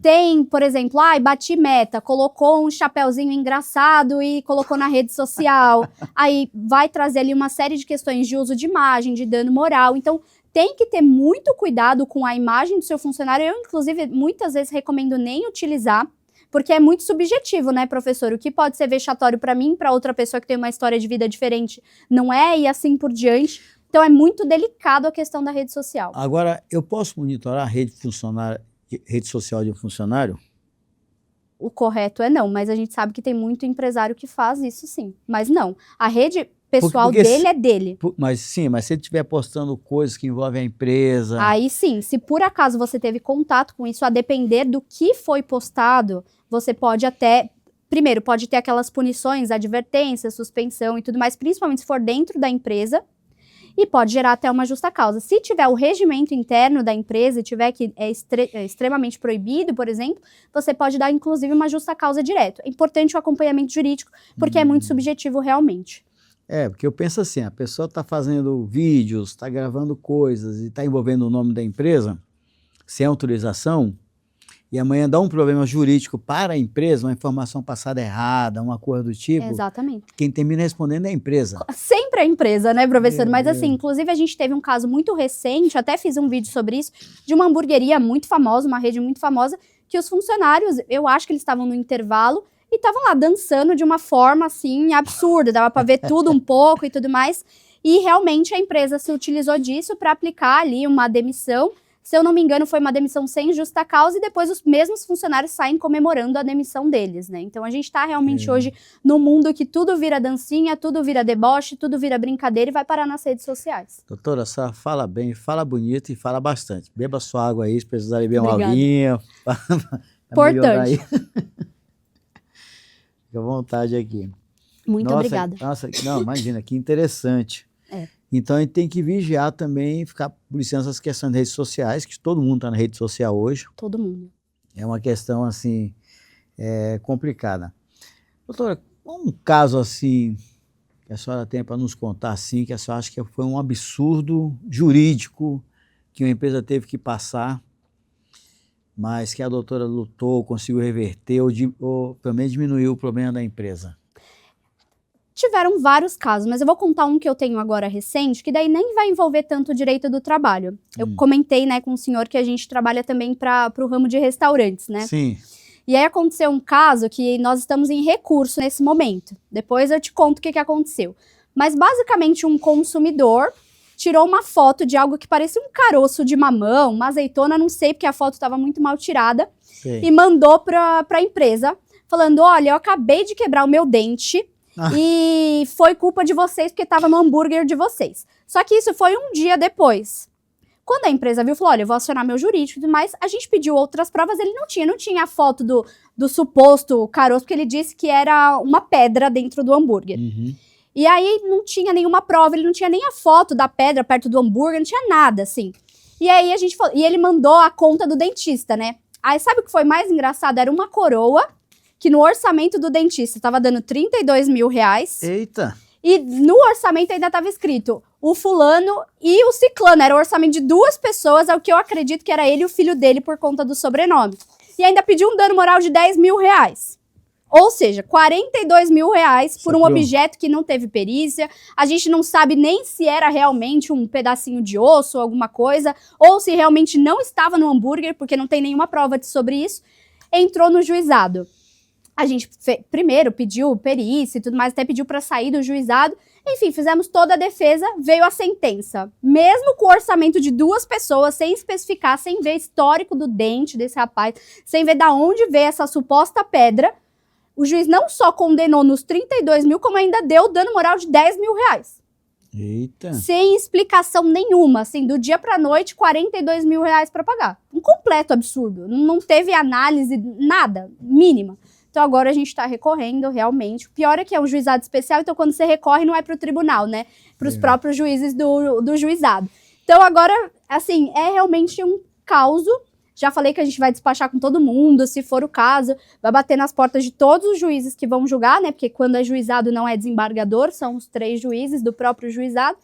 Tem, por exemplo, bati meta, colocou um chapeuzinho engraçado e colocou na rede social. Aí vai trazer ali uma série de questões de uso de imagem, de dano moral. Então, tem que ter muito cuidado com a imagem do seu funcionário. Eu, inclusive, muitas vezes recomendo nem utilizar, porque é muito subjetivo, né, professor? O que pode ser vexatório para mim, para outra pessoa que tem uma história de vida diferente, não é, e assim por diante. Então, é muito delicado a questão da rede social. Agora, eu posso monitorar a rede social de um funcionário? O correto é não, mas a gente sabe que tem muito empresário que faz isso sim. Mas não, a rede pessoal dele é dele. Mas sim, mas se ele estiver postando coisas que envolvem a empresa... Aí sim, se por acaso você teve contato com isso, a depender do que foi postado, você pode até... Primeiro, pode ter aquelas punições, advertência, suspensão e tudo mais, principalmente se for dentro da empresa, e pode gerar até uma justa causa. Se tiver o regimento interno da empresa e tiver que é extremamente proibido, por exemplo, você pode dar, inclusive, uma justa causa direto. É importante o acompanhamento jurídico, porque é muito subjetivo realmente. Porque eu penso assim, a pessoa está fazendo vídeos, está gravando coisas e está envolvendo o nome da empresa sem autorização, e amanhã dá um problema jurídico para a empresa, uma informação passada errada, uma coisa do tipo. Exatamente. Quem termina respondendo é a empresa. Sempre a empresa, né, professor? Mas assim, inclusive a gente teve um caso muito recente, até fiz um vídeo sobre isso, de uma hamburgueria muito famosa, uma rede muito famosa, que os funcionários, eu acho que eles estavam no intervalo, e estavam lá dançando de uma forma, assim, absurda, dava para ver tudo um pouco e tudo mais, e realmente a empresa se utilizou disso para aplicar ali uma demissão. Se eu não me engano, foi uma demissão sem justa causa e depois os mesmos funcionários saem comemorando a demissão deles, né? Então a gente está realmente hoje no mundo que tudo vira dancinha, tudo vira deboche, tudo vira brincadeira e vai parar nas redes sociais. Doutora, a senhora fala bem, fala bonito e fala bastante. Beba sua água aí, se precisar beber uma Obrigada. aguinha. Importante. Fica à vontade aqui. Muito obrigada. Nossa, não, imagina, que interessante. Então a gente tem que vigiar também, ficar policiando essas questões das redes sociais, que todo mundo está na rede social hoje. Todo mundo. É uma questão, assim, complicada. Doutora, um caso assim, que a senhora tem para nos contar, assim, que a senhora acha que foi um absurdo jurídico que uma empresa teve que passar, mas que a doutora lutou, conseguiu reverter, ou pelo menos diminuiu o problema da empresa? Tiveram vários casos, mas eu vou contar um que eu tenho agora recente, que daí nem vai envolver tanto o direito do trabalho. Eu comentei, né, com o senhor que a gente trabalha também para o ramo de restaurantes, né? Sim. E aí aconteceu um caso que nós estamos em recurso nesse momento. Depois eu te conto o que aconteceu. Mas basicamente um consumidor tirou uma foto de algo que parecia um caroço de mamão, uma azeitona, não sei, porque a foto estava muito mal tirada, e mandou para a empresa, falando, olha, eu acabei de quebrar o meu dente, e foi culpa de vocês porque estava no hambúrguer de vocês. Só que isso foi um dia depois. Quando a empresa viu, falou, olha, eu vou acionar meu jurídico e tudo mais, a gente pediu outras provas, ele não tinha a foto do suposto caroço, porque ele disse que era uma pedra dentro do hambúrguer. E aí não tinha nenhuma prova, ele não tinha nem a foto da pedra perto do hambúrguer, não tinha nada, assim. E aí a gente falou, e ele mandou a conta do dentista, né? Aí sabe o que foi mais engraçado? Era uma coroa, que no orçamento do dentista estava dando R$32 mil. Eita! E no orçamento ainda estava escrito o fulano e o ciclano. Era o orçamento de duas pessoas, é o que eu acredito que era ele e o filho dele por conta do sobrenome. E ainda pediu um dano moral de R$10 mil. Ou seja, R$42 mil por um objeto que não teve perícia. A gente não sabe nem se era realmente um pedacinho de osso ou alguma coisa, ou se realmente não estava no hambúrguer, porque não tem nenhuma prova sobre isso. Entrou no juizado. A gente primeiro pediu perícia e tudo mais, até pediu para sair do juizado. Enfim, fizemos toda a defesa, veio a sentença. Mesmo com o orçamento de duas pessoas, sem especificar, sem ver histórico do dente desse rapaz, sem ver da onde veio essa suposta pedra, o juiz não só condenou nos 32 mil, como ainda deu dano moral de R$10 mil. Eita! Sem explicação nenhuma, assim, do dia pra noite, R$42 mil para pagar. Um completo absurdo. Não teve análise, nada, mínima. Então agora a gente está recorrendo realmente. O pior é que é um juizado especial, então quando você recorre não é para o tribunal, né? Para os próprios juízes do juizado. Então agora, assim, é realmente um caos. Já falei que a gente vai despachar com todo mundo, se for o caso, vai bater nas portas de todos os juízes que vão julgar, né? Porque quando é juizado não é desembargador, são os 3 juízes do próprio juizado.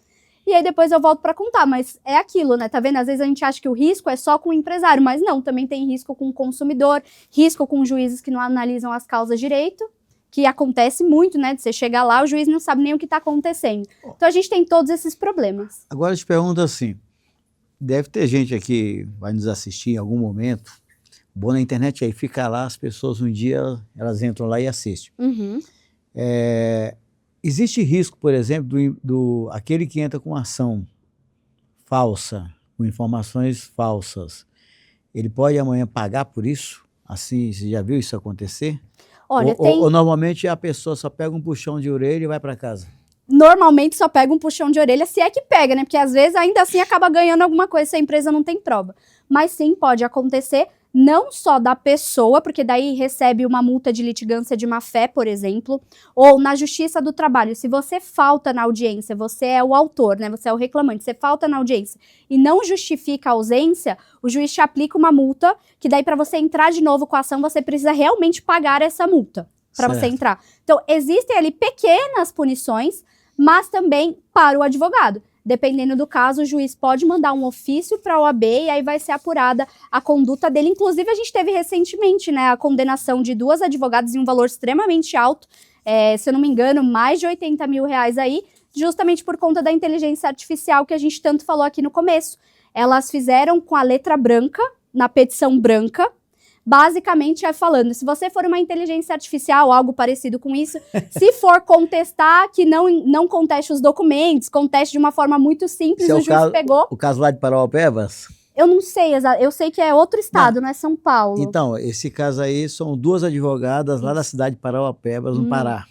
E aí depois eu volto para contar, mas é aquilo, né? Tá vendo? Às vezes a gente acha que o risco é só com o empresário, mas não, também tem risco com o consumidor, risco com juízes que não analisam as causas direito, que acontece muito, né? De você chegar lá, o juiz não sabe nem o que tá acontecendo. Então a gente tem todos esses problemas. Agora eu te pergunto assim, deve ter gente aqui que vai nos assistir em algum momento, bom na internet aí, fica lá, as pessoas um dia, elas entram lá e assistem. Existe risco, por exemplo, do aquele que entra com uma ação falsa, com informações falsas, ele pode amanhã pagar por isso? Assim, você já viu isso acontecer? Olha, ou normalmente a pessoa só pega um puxão de orelha e vai para casa? Normalmente só pega um puxão de orelha, se é que pega, né? Porque às vezes ainda assim acaba ganhando alguma coisa se a empresa não tem prova. Mas sim, pode acontecer, não só da pessoa, porque daí recebe uma multa de litigância de má-fé, por exemplo, ou na Justiça do Trabalho. Se você falta na audiência, você é o autor, né? Você é o reclamante, você falta na audiência e não justifica a ausência, o juiz te aplica uma multa, que daí para você entrar de novo com a ação, você precisa realmente pagar essa multa para você entrar. Então, existem ali pequenas punições, mas também para o advogado. Dependendo do caso, o juiz pode mandar um ofício para a OAB e aí vai ser apurada a conduta dele. Inclusive, a gente teve recentemente, né, a condenação de 2 advogadas em um valor extremamente alto, se eu não me engano, mais de R$80 mil aí, justamente por conta da inteligência artificial que a gente tanto falou aqui no começo. Elas fizeram com a letra branca, na petição branca, basicamente falando, se você for uma inteligência artificial, algo parecido com isso, se for contestar, que não conteste os documentos, conteste de uma forma muito simples, o juiz pegou... O caso lá de Parauapebas? Eu não sei, eu sei que é outro estado, não é São Paulo. Então, esse caso aí são 2 advogadas lá da cidade de Parauapebas, no Pará.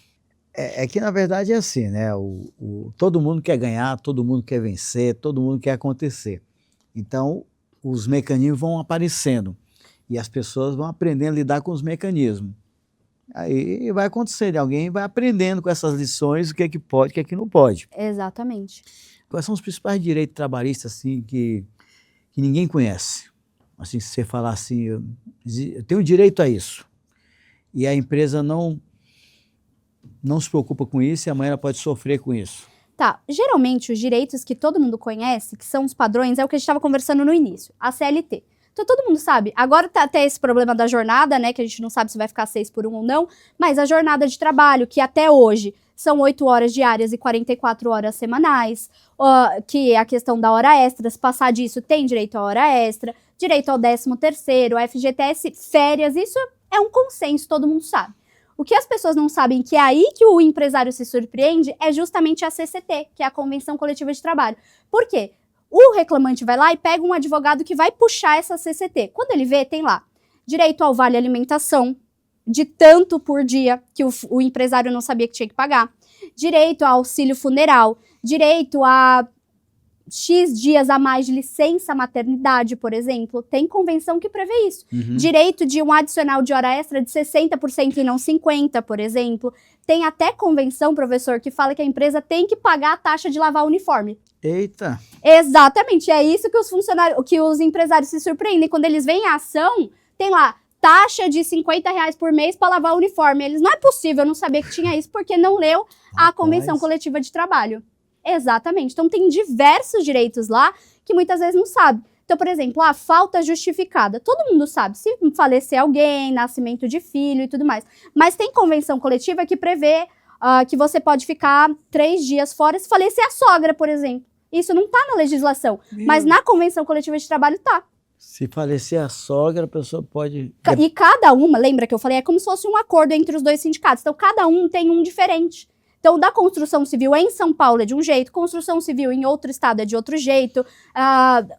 É que, na verdade, é assim, né? Todo mundo quer ganhar, todo mundo quer vencer, todo mundo quer acontecer. Então, os mecanismos vão aparecendo. E as pessoas vão aprendendo a lidar com os mecanismos. Aí vai acontecendo, alguém vai aprendendo com essas lições o que é que pode, o que é que não pode. Exatamente. Quais são os principais direitos trabalhistas assim, que ninguém conhece? Assim, se você falar assim, eu tenho direito a isso, e a empresa não se preocupa com isso e amanhã ela pode sofrer com isso. Tá, geralmente os direitos que todo mundo conhece, que são os padrões, é o que a gente estava conversando no início, a CLT. Então todo mundo sabe. Agora tá até esse problema da jornada, né, que a gente não sabe se vai ficar 6 por 1 ou não, mas a jornada de trabalho, que até hoje são 8 horas diárias e 44 horas semanais, que é a questão da hora extra, se passar disso tem direito à hora extra, direito ao 13º, FGTS, férias, isso é um consenso, todo mundo sabe. O que as pessoas não sabem, que é aí que o empresário se surpreende, é justamente a CCT, que é a Convenção Coletiva de Trabalho. Por quê? O reclamante vai lá e pega um advogado que vai puxar essa CCT. Quando ele vê, tem lá direito ao vale alimentação, de tanto por dia, que o empresário não sabia que tinha que pagar, direito ao auxílio funeral, direito a X dias a mais de licença maternidade, por exemplo. Tem convenção que prevê isso. Direito de um adicional de hora extra de 60% e não 50%, por exemplo. Tem até convenção, professor, que fala que a empresa tem que pagar a taxa de lavar o uniforme. Eita! Exatamente, é isso que os funcionários, que os empresários se surpreendem. Quando eles veem a ação, tem lá, taxa de R$50 por mês para lavar o uniforme. Eles, não é possível, eu não sabia que tinha isso, porque não leu a Convenção Coletiva de Trabalho. Exatamente, então tem diversos direitos lá que muitas vezes não sabe. Então, por exemplo, a falta justificada. Todo mundo sabe, se falecer alguém, nascimento de filho e tudo mais. Mas tem convenção coletiva que prevê que você pode ficar 3 dias fora se falecer a sogra, por exemplo. Isso não está na legislação, mas na convenção coletiva de trabalho está. Se falecer a sogra, a pessoa pode... E cada uma, lembra que eu falei, é como se fosse um acordo entre os 2 sindicatos. Então, cada um tem um diferente. Então, da construção civil em São Paulo é de um jeito, construção civil em outro estado é de outro jeito,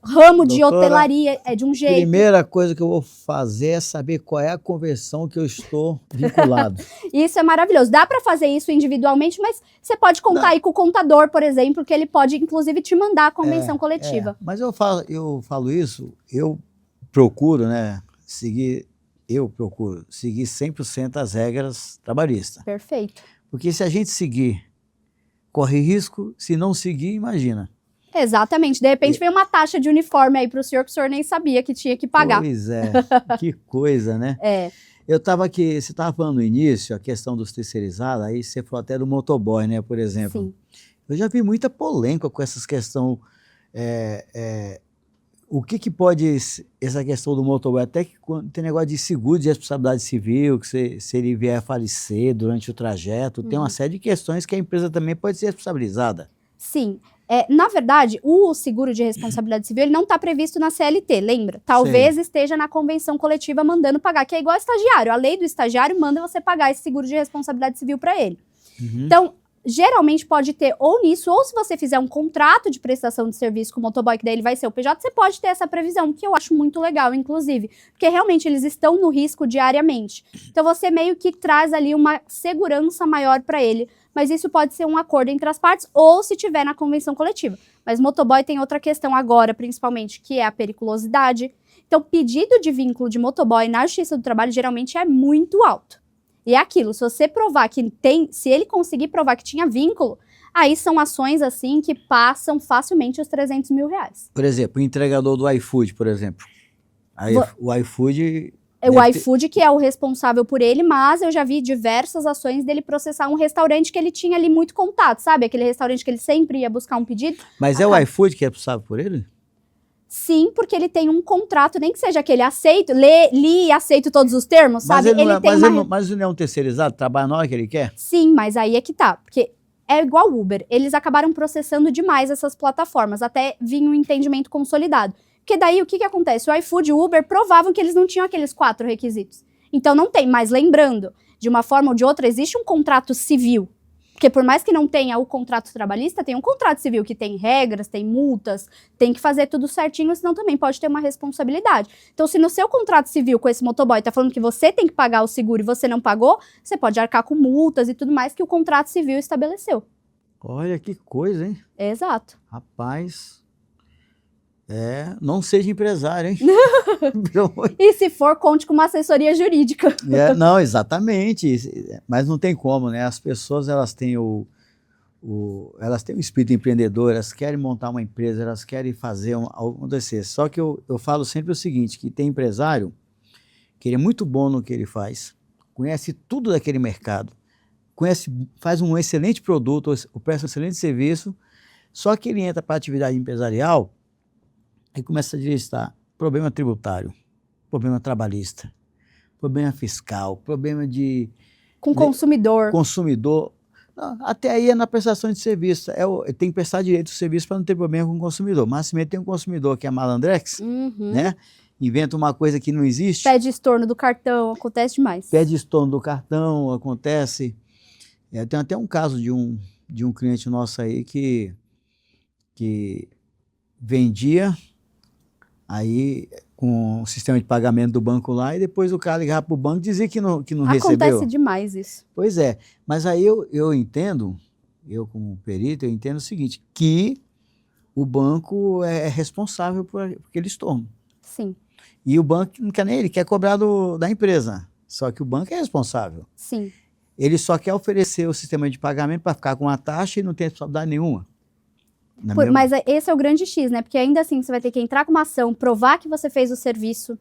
ramo de hotelaria é de um jeito. Primeira coisa que eu vou fazer é saber qual é a convenção que eu estou vinculado. Isso é maravilhoso. Dá para fazer isso individualmente, mas você pode contar aí com o contador, por exemplo, que ele pode, inclusive, te mandar a convenção coletiva. Mas eu falo isso, eu procuro, né, seguir 100% as regras trabalhistas. Perfeito. Porque se a gente seguir, corre risco, se não seguir, imagina. Exatamente. De repente vem uma taxa de uniforme aí para o senhor nem sabia que tinha que pagar. Pois é, que coisa, né? É. Eu estava aqui, você estava falando no início, a questão dos terceirizados, aí você falou até do motoboy, né, por exemplo. Sim. Eu já vi muita polêmica com essas questões. O que pode, essa questão do motoboy, até que quando tem negócio de seguro de responsabilidade civil, que se ele vier a falecer durante o trajeto, tem uma série de questões que a empresa também pode ser responsabilizada. Sim. Na verdade, o seguro de responsabilidade civil ele não está previsto na CLT, lembra? Talvez esteja na convenção coletiva mandando pagar, que é igual ao estagiário. A lei do estagiário manda você pagar esse seguro de responsabilidade civil para ele. Então, geralmente pode ter ou nisso, ou se você fizer um contrato de prestação de serviço com o motoboy, que daí ele vai ser o PJ, você pode ter essa previsão, que eu acho muito legal, inclusive, porque realmente eles estão no risco diariamente. Então você meio que traz ali uma segurança maior para ele, mas isso pode ser um acordo entre as partes, ou se tiver na convenção coletiva. Mas motoboy tem outra questão agora, principalmente, que é a periculosidade. Então, pedido de vínculo de motoboy na Justiça do Trabalho geralmente é muito alto. E é aquilo, se você provar que tem, se ele conseguir provar que tinha vínculo, aí são ações assim que passam facilmente os R$300 mil. Por exemplo, o entregador do iFood, por exemplo. Aí o iFood O iFood que é o responsável por ele, mas eu já vi diversas ações dele processar um restaurante que ele tinha ali muito contato, sabe? Aquele restaurante que ele sempre ia buscar um pedido. Mas é o iFood que é responsável por ele? Sim, porque ele tem um contrato, nem que seja aquele aceito, li e aceito todos os termos, sabe? Mas ele não é um terceirizado, trabalha na hora que ele quer? Sim, mas aí é que tá, porque é igual Uber, eles acabaram processando demais essas plataformas, até vir um entendimento consolidado. Porque daí o que acontece? O iFood e o Uber provavam que eles não tinham aqueles 4 requisitos. Então não tem, mas lembrando, de uma forma ou de outra, existe um contrato civil. Porque por mais que não tenha o contrato trabalhista, tem um contrato civil que tem regras, tem multas, tem que fazer tudo certinho, senão também pode ter uma responsabilidade. Então, se no seu contrato civil com esse motoboy tá falando que você tem que pagar o seguro e você não pagou, você pode arcar com multas e tudo mais que o contrato civil estabeleceu. Olha que coisa, hein? Exato. Rapaz, não seja empresário, hein? E se for, conte com uma assessoria jurídica. Não, exatamente, mas não tem como, né? As pessoas, elas têm elas têm um espírito empreendedor, elas querem montar uma empresa, elas querem fazer algo acontecer. Só que eu falo sempre o seguinte, que tem empresário que ele é muito bom no que ele faz, conhece tudo daquele mercado, faz um excelente produto, presta um excelente serviço, só que ele entra para a atividade empresarial e começa a digestar problema tributário, problema trabalhista, problema fiscal, problema com consumidor. Consumidor. Não, até aí é na prestação de serviço. Tem que prestar direito do serviço para não ter problema com o consumidor. Mas se tem um consumidor que é malandrex, né? Inventa uma coisa que não existe. Pede estorno do cartão, acontece demais. Pede estorno do cartão, acontece. Tem até um caso de um cliente nosso aí que vendia aí com o sistema de pagamento do banco lá, e depois o cara ligava para o banco e dizia que não recebeu. Acontece demais isso. Pois é, mas aí eu entendo, eu como perito, eu entendo o seguinte, que o banco é responsável por aquele estorno. Sim. E o banco não quer nem ele, quer cobrar da empresa, só que o banco é responsável. Sim. Ele só quer oferecer o sistema de pagamento para ficar com a taxa e não tem responsabilidade nenhuma. Mas esse é o grande X, né? Porque ainda assim você vai ter que entrar com uma ação, provar que você fez o serviço.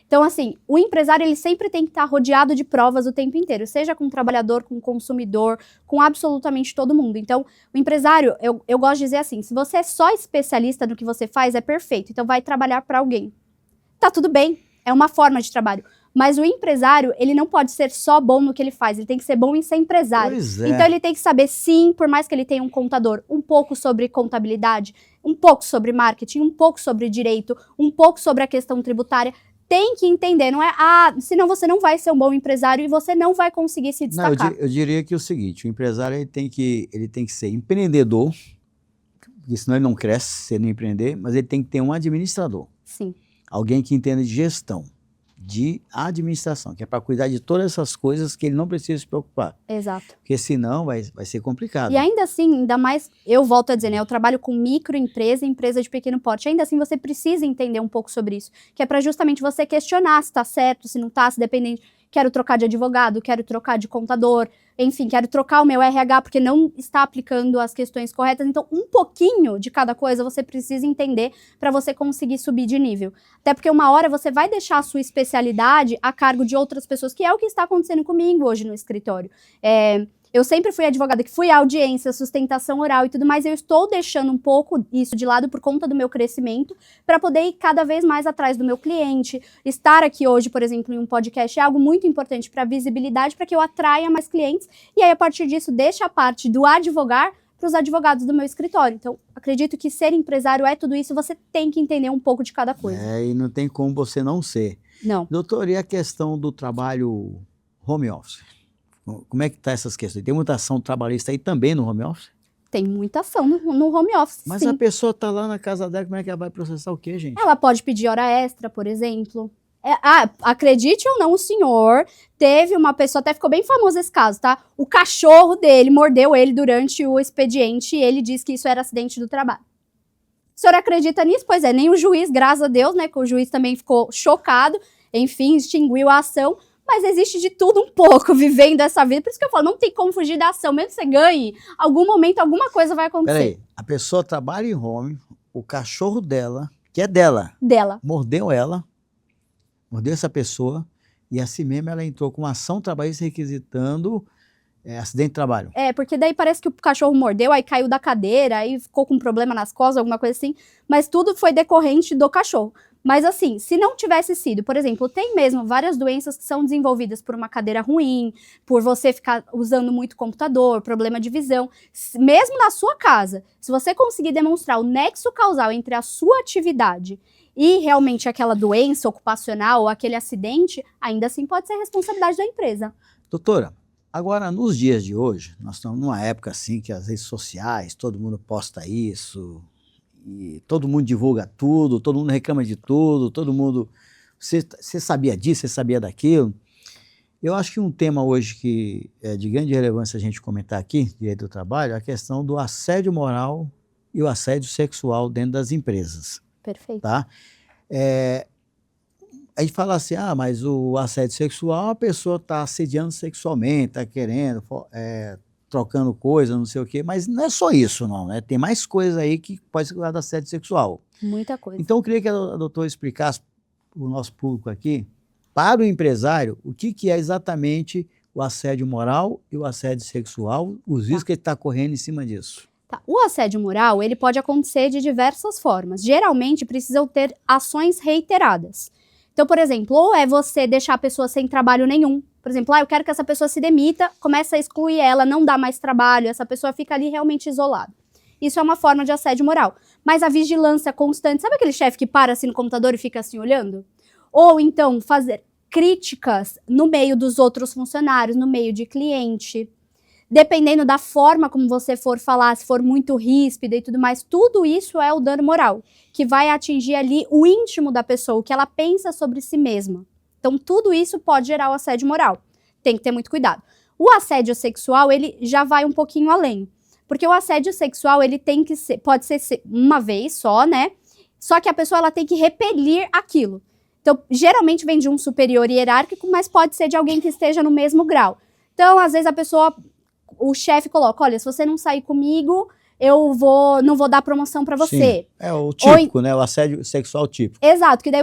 Então, assim, o empresário ele sempre tem que estar rodeado de provas o tempo inteiro, seja com o trabalhador, com o consumidor, com absolutamente todo mundo. Então, o empresário, eu gosto de dizer assim, se você é só especialista no que você faz, é perfeito. Então, vai trabalhar para alguém. Tá tudo bem, é uma forma de trabalho. Mas o empresário, ele não pode ser só bom no que ele faz, ele tem que ser bom em ser empresário. Pois é. Então ele tem que saber, sim, por mais que ele tenha um contador, um pouco sobre contabilidade, um pouco sobre marketing, um pouco sobre direito, um pouco sobre a questão tributária. Tem que entender, não é? Senão você não vai ser um bom empresário e você não vai conseguir se destacar. Não, eu diria que é o seguinte, o empresário ele tem que ser empreendedor, porque senão ele não cresce se ele não empreender, mas ele tem que ter um administrador. Sim. Alguém que entenda de gestão, de administração, que é para cuidar de todas essas coisas que ele não precisa se preocupar. Exato. Porque senão vai ser complicado. E ainda assim, ainda mais, eu volto a dizer, né, eu trabalho com microempresa e empresa de pequeno porte, ainda assim você precisa entender um pouco sobre isso, que é para justamente você questionar se está certo, se não está, se dependente, quero trocar de advogado, quero trocar de contador, enfim, quero trocar o meu RH porque não está aplicando as questões corretas. Então, um pouquinho de cada coisa você precisa entender para você conseguir subir de nível. Até porque uma hora você vai deixar a sua especialidade a cargo de outras pessoas, que é o que está acontecendo comigo hoje no escritório. Eu sempre fui advogada que fui à audiência, sustentação oral e tudo mais, eu estou deixando um pouco isso de lado por conta do meu crescimento, para poder ir cada vez mais atrás do meu cliente. Estar aqui hoje, por exemplo, em um podcast é algo muito importante para visibilidade, para que eu atraia mais clientes, e aí a partir disso deixa a parte do advogar para os advogados do meu escritório. Então, acredito que ser empresário é tudo isso, você tem que entender um pouco de cada coisa. E não tem como você não ser. Não. Doutor, e a questão do trabalho home office? Como é que está essas questões? Tem muita ação trabalhista aí também no home office? Tem muita ação no home office, Mas sim. a pessoa está lá na casa dela, como é que ela vai processar o quê, gente? Ela pode pedir hora extra, por exemplo. Acredite ou não, o senhor teve uma pessoa, até ficou bem famoso esse caso, tá? O cachorro dele mordeu ele durante o expediente e ele disse que isso era acidente do trabalho. O senhor acredita nisso? Pois é, nem o juiz, graças a Deus, né? Que o juiz também ficou chocado, enfim, extinguiu a ação. Mas existe de tudo um pouco vivendo essa vida. Por isso que eu falo, não tem como fugir da ação. Mesmo que você ganhe, algum momento, alguma coisa vai acontecer. Peraí, a pessoa trabalha em home, o cachorro dela, que é dela, Dela. mordeu ela, mordeu essa pessoa, e assim mesmo ela entrou com uma ação trabalhista requisitando acidente de trabalho. Porque daí parece que o cachorro mordeu, aí caiu da cadeira, aí ficou com um problema nas costas, alguma coisa assim, mas tudo foi decorrente do cachorro. Mas assim, se não tivesse sido, por exemplo, tem mesmo várias doenças que são desenvolvidas por uma cadeira ruim, por você ficar usando muito computador, problema de visão, mesmo na sua casa, se você conseguir demonstrar o nexo causal entre a sua atividade e realmente aquela doença ocupacional ou aquele acidente, ainda assim pode ser responsabilidade da empresa. Doutora, agora nos dias de hoje, nós estamos numa época assim que as redes sociais, todo mundo posta isso, e todo mundo divulga tudo, todo mundo reclama de tudo, todo mundo... Você sabia disso, você sabia daquilo? Eu acho que um tema hoje que é de grande relevância a gente comentar aqui, direito do trabalho, é a questão do assédio moral e o assédio sexual dentro das empresas. Perfeito. Tá? A gente fala assim, mas o assédio sexual, a pessoa está assediando sexualmente, está querendo, trocando coisa, não sei o quê, mas não é só isso não, né? Tem mais coisas aí que pode ser considerado assédio sexual. Muita coisa. Então eu queria que a doutora explicasse para o nosso público aqui, para o empresário, o que é exatamente o assédio moral e o assédio sexual, os riscos que ele está correndo em cima disso. Tá. O assédio moral, ele pode acontecer de diversas formas. Geralmente, precisam ter ações reiteradas. Então, por exemplo, ou é você deixar a pessoa sem trabalho nenhum. Por exemplo, eu quero que essa pessoa se demita, começa a excluir ela, não dá mais trabalho, essa pessoa fica ali realmente isolada. Isso é uma forma de assédio moral. Mas a vigilância constante, sabe aquele chefe que para assim no computador e fica assim olhando? Ou então fazer críticas no meio dos outros funcionários, no meio de cliente. Dependendo da forma como você for falar, se for muito ríspida e tudo mais, tudo isso é o dano moral, que vai atingir ali o íntimo da pessoa, o que ela pensa sobre si mesma. Então, tudo isso pode gerar o assédio moral. Tem que ter muito cuidado. O assédio sexual, ele já vai um pouquinho além. Porque o assédio sexual, ele tem que ser, pode ser uma vez só, né? Só que a pessoa, ela tem que repelir aquilo. Então, geralmente vem de um superior hierárquico, mas pode ser de alguém que esteja no mesmo grau. Então, às vezes a pessoa... O chefe coloca, olha, se você não sair comigo, eu não vou dar promoção para você. Sim, é o típico, né? O assédio sexual típico. Exato, que daí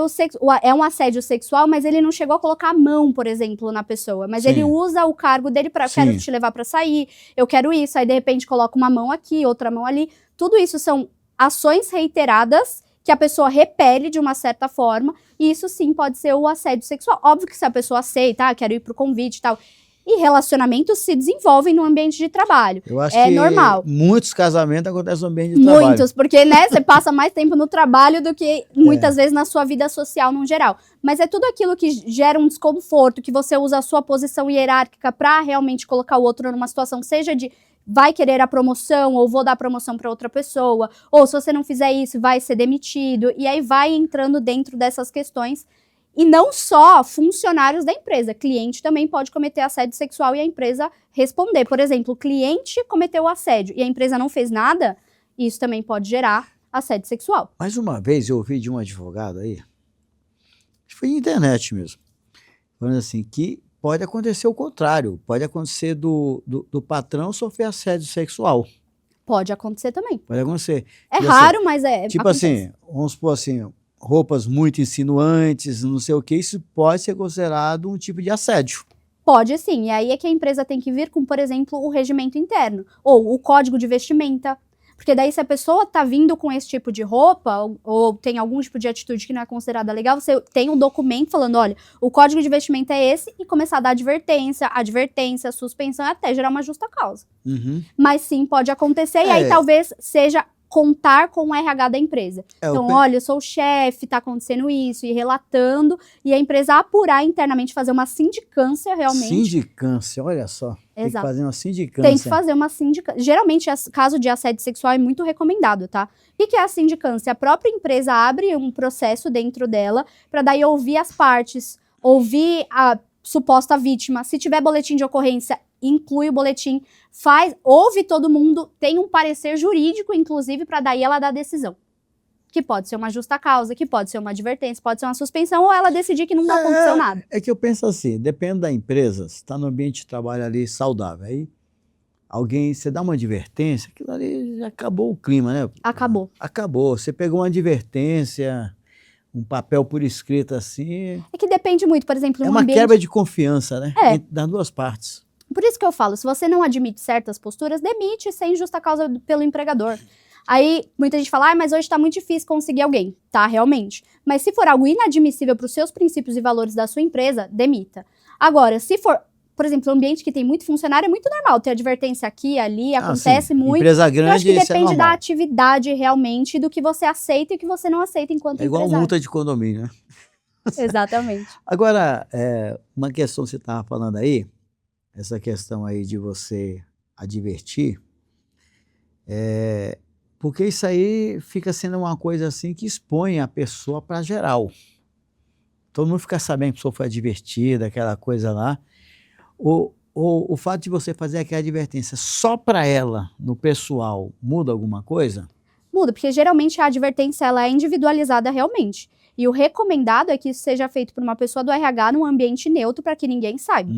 é um assédio sexual, mas ele não chegou a colocar a mão, por exemplo, na pessoa. Mas ele usa o cargo dele para, eu quero te levar para sair, eu quero isso, aí de repente coloca uma mão aqui, outra mão ali. Tudo isso são ações reiteradas que a pessoa repele de uma certa forma, e isso sim pode ser o assédio sexual. Óbvio que se a pessoa aceita, quero ir pro convite e tal... E relacionamentos se desenvolvem no ambiente de trabalho. Eu acho que normal. Muitos casamentos acontecem no ambiente de trabalho. Muitos, porque né, você passa mais tempo no trabalho do que muitas vezes na sua vida social no geral. Mas é tudo aquilo que gera um desconforto, que você usa a sua posição hierárquica para realmente colocar o outro numa situação, seja de vai querer a promoção ou vou dar promoção para outra pessoa, ou se você não fizer isso, vai ser demitido. E aí vai entrando dentro dessas questões. E não só funcionários da empresa, cliente também pode cometer assédio sexual e a empresa responder. Por exemplo, o cliente cometeu assédio e a empresa não fez nada, isso também pode gerar assédio sexual. Mais uma vez eu ouvi de um advogado aí, acho que foi na internet mesmo, falando assim, que pode acontecer o contrário, pode acontecer do patrão sofrer assédio sexual. Pode acontecer também. Pode acontecer. É raro, mas Tipo acontece. assim, vamos supor assim... roupas muito insinuantes, não sei o que, isso pode ser considerado um tipo de assédio. Pode sim, e aí é que a empresa tem que vir com, por exemplo, o regimento interno, ou o código de vestimenta, porque daí se a pessoa tá vindo com esse tipo de roupa, ou tem algum tipo de atitude que não é considerada legal, você tem um documento falando, olha, o código de vestimenta é esse, e começar a dar advertência, suspensão, até gerar uma justa causa. Uhum. Mas sim, pode acontecer, e aí talvez seja... contar com o RH da empresa. Então, olha, eu sou o chefe, tá acontecendo isso, e relatando, e a empresa apurar internamente, fazer uma sindicância realmente. Sindicância, olha só. Exato. Tem que fazer uma sindicância. Tem que fazer uma sindicância. Geralmente, caso de assédio sexual é muito recomendado, tá? O que é a sindicância? A própria empresa abre um processo dentro dela, para daí ouvir as partes, ouvir a suposta vítima. Se tiver boletim de ocorrência, inclui o boletim, ouve todo mundo, tem um parecer jurídico, inclusive, para daí ela dar a decisão. Que pode ser uma justa causa, que pode ser uma advertência, pode ser uma suspensão, ou ela decidir que não aconteceu nada. É que eu penso assim, depende da empresa, se está no ambiente de trabalho ali saudável, aí você dá uma advertência, aquilo ali já acabou o clima, né? Acabou. Acabou, você pegou uma advertência, um papel por escrito assim, É que depende muito, por exemplo, é um uma ambiente... quebra de confiança, né? É. Das duas partes. Por isso que eu falo, se você não admite certas posturas, demite sem justa causa pelo empregador. Aí, muita gente fala, mas hoje tá muito difícil conseguir alguém. Tá, realmente. Mas se for algo inadmissível para os seus princípios e valores da sua empresa, demita. Agora, se for, por exemplo, um ambiente que tem muito funcionário, é muito normal ter advertência aqui, ali, acontece sim. muito. Empresa Eu acho grande, que isso é depende da normal. atividade realmente, do que você aceita e o que você não aceita enquanto É igual empresário. multa de condomínio, né? Exatamente. Agora, uma questão que você estava falando aí, essa questão aí de você advertir, porque isso aí fica sendo uma coisa assim que expõe a pessoa para geral. Todo mundo fica sabendo que a pessoa foi advertida, aquela coisa lá. O fato de você fazer aquela advertência só para ela, no pessoal, muda alguma coisa? Muda, porque geralmente a advertência ela é individualizada realmente. E o recomendado é que isso seja feito por uma pessoa do RH num ambiente neutro para que ninguém saiba.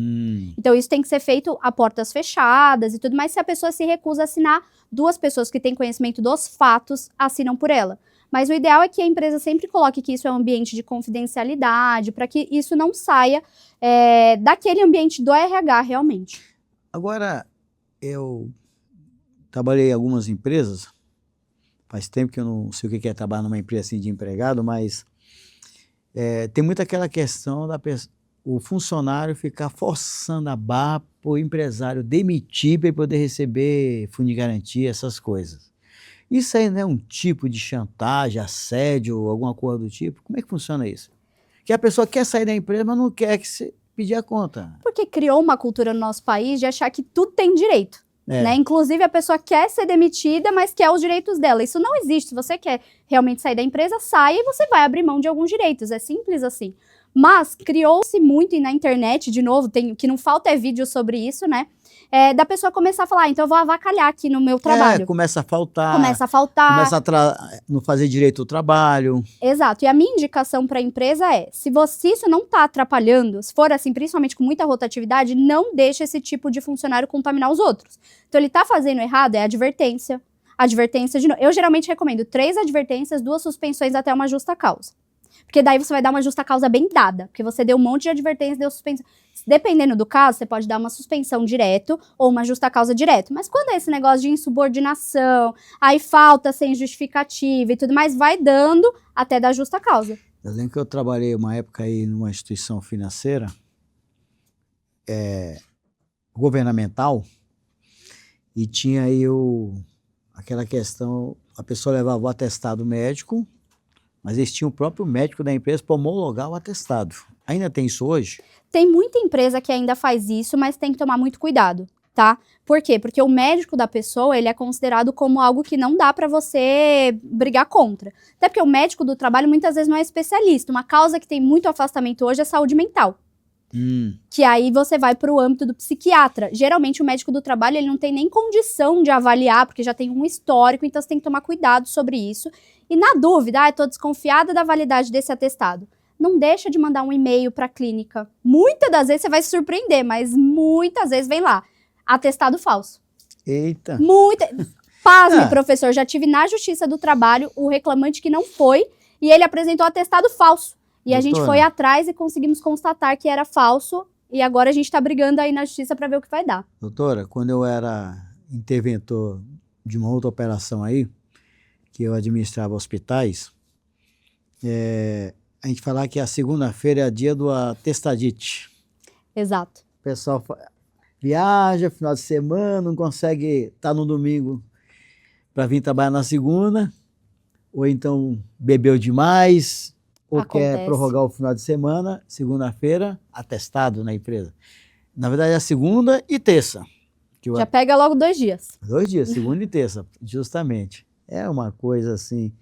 Então isso tem que ser feito a portas fechadas e tudo mais. Se a pessoa se recusa a assinar, duas pessoas que têm conhecimento dos fatos assinam por ela. Mas o ideal é que a empresa sempre coloque que isso é um ambiente de confidencialidade, para que isso não saia daquele ambiente do RH realmente. Agora, eu trabalhei em algumas empresas, faz tempo que eu não sei o que é trabalhar numa empresa assim de empregado, mas tem muito aquela questão o funcionário ficar forçando a barra para o empresário demitir para ele poder receber fundo de garantia, essas coisas. Isso aí não é um tipo de chantagem, assédio, alguma coisa do tipo? Como é que funciona isso? Que a pessoa quer sair da empresa, mas não quer que se pedir a conta. Porque criou uma cultura no nosso país de achar que tudo tem direito. Né? Inclusive, a pessoa quer ser demitida, mas quer os direitos dela. Isso não existe. Se você quer realmente sair da empresa, saia e você vai abrir mão de alguns direitos. É simples assim. Mas criou-se muito, e na internet, de novo, que não falta vídeo sobre isso, né? Da pessoa começar a falar, então eu vou avacalhar aqui no meu trabalho. Começa a faltar. Começa a faltar. Começa a não fazer direito o trabalho. Exato. E a minha indicação para a empresa é, se isso não está atrapalhando, se for assim, principalmente com muita rotatividade, não deixe esse tipo de funcionário contaminar os outros. Então ele está fazendo errado, é advertência. Advertência de novo. Eu geralmente recomendo 3 advertências, 2 suspensões até uma justa causa. Porque daí você vai dar uma justa causa bem dada. Porque você deu um monte de advertência, deu suspensão. Dependendo do caso, você pode dar uma suspensão direto ou uma justa causa direto. Mas quando é esse negócio de insubordinação, aí falta sem justificativa e tudo mais, vai dando até dar justa causa. Eu lembro que eu trabalhei uma época aí numa instituição financeira governamental e tinha aí aquela questão, a pessoa levava o atestado médico, mas eles tinham o próprio médico da empresa para homologar o atestado. Ainda tem isso hoje? Tem muita empresa que ainda faz isso, mas tem que tomar muito cuidado, tá? Por quê? Porque o médico da pessoa, ele é considerado como algo que não dá para você brigar contra. Até porque o médico do trabalho muitas vezes não é especialista. Uma causa que tem muito afastamento hoje é saúde mental. Que aí você vai para o âmbito do psiquiatra. Geralmente o médico do trabalho ele não tem nem condição de avaliar, porque já tem um histórico, então você tem que tomar cuidado sobre isso. E na dúvida, estou desconfiada da validade desse atestado. Não deixa de mandar um e-mail para a clínica. Muitas das vezes você vai se surpreender, mas muitas vezes vem lá, atestado falso. Eita! Pasme, professor, já tive na Justiça do Trabalho o reclamante que não foi e ele apresentou atestado falso. E a gente foi atrás e conseguimos constatar que era falso e agora a gente está brigando aí na Justiça para ver o que vai dar. Doutora, quando eu era interventor de uma outra operação aí, que eu administrava hospitais, a gente falava que a segunda-feira é dia do atestadite. Exato. O pessoal viaja, final de semana, não consegue estar no domingo para vir trabalhar na segunda, ou então bebeu demais, ou quer prorrogar o final de semana, segunda-feira, atestado na empresa. Na verdade é segunda e terça. Já pega logo 2 dias. 2 dias, segunda e terça, justamente. É uma coisa assim,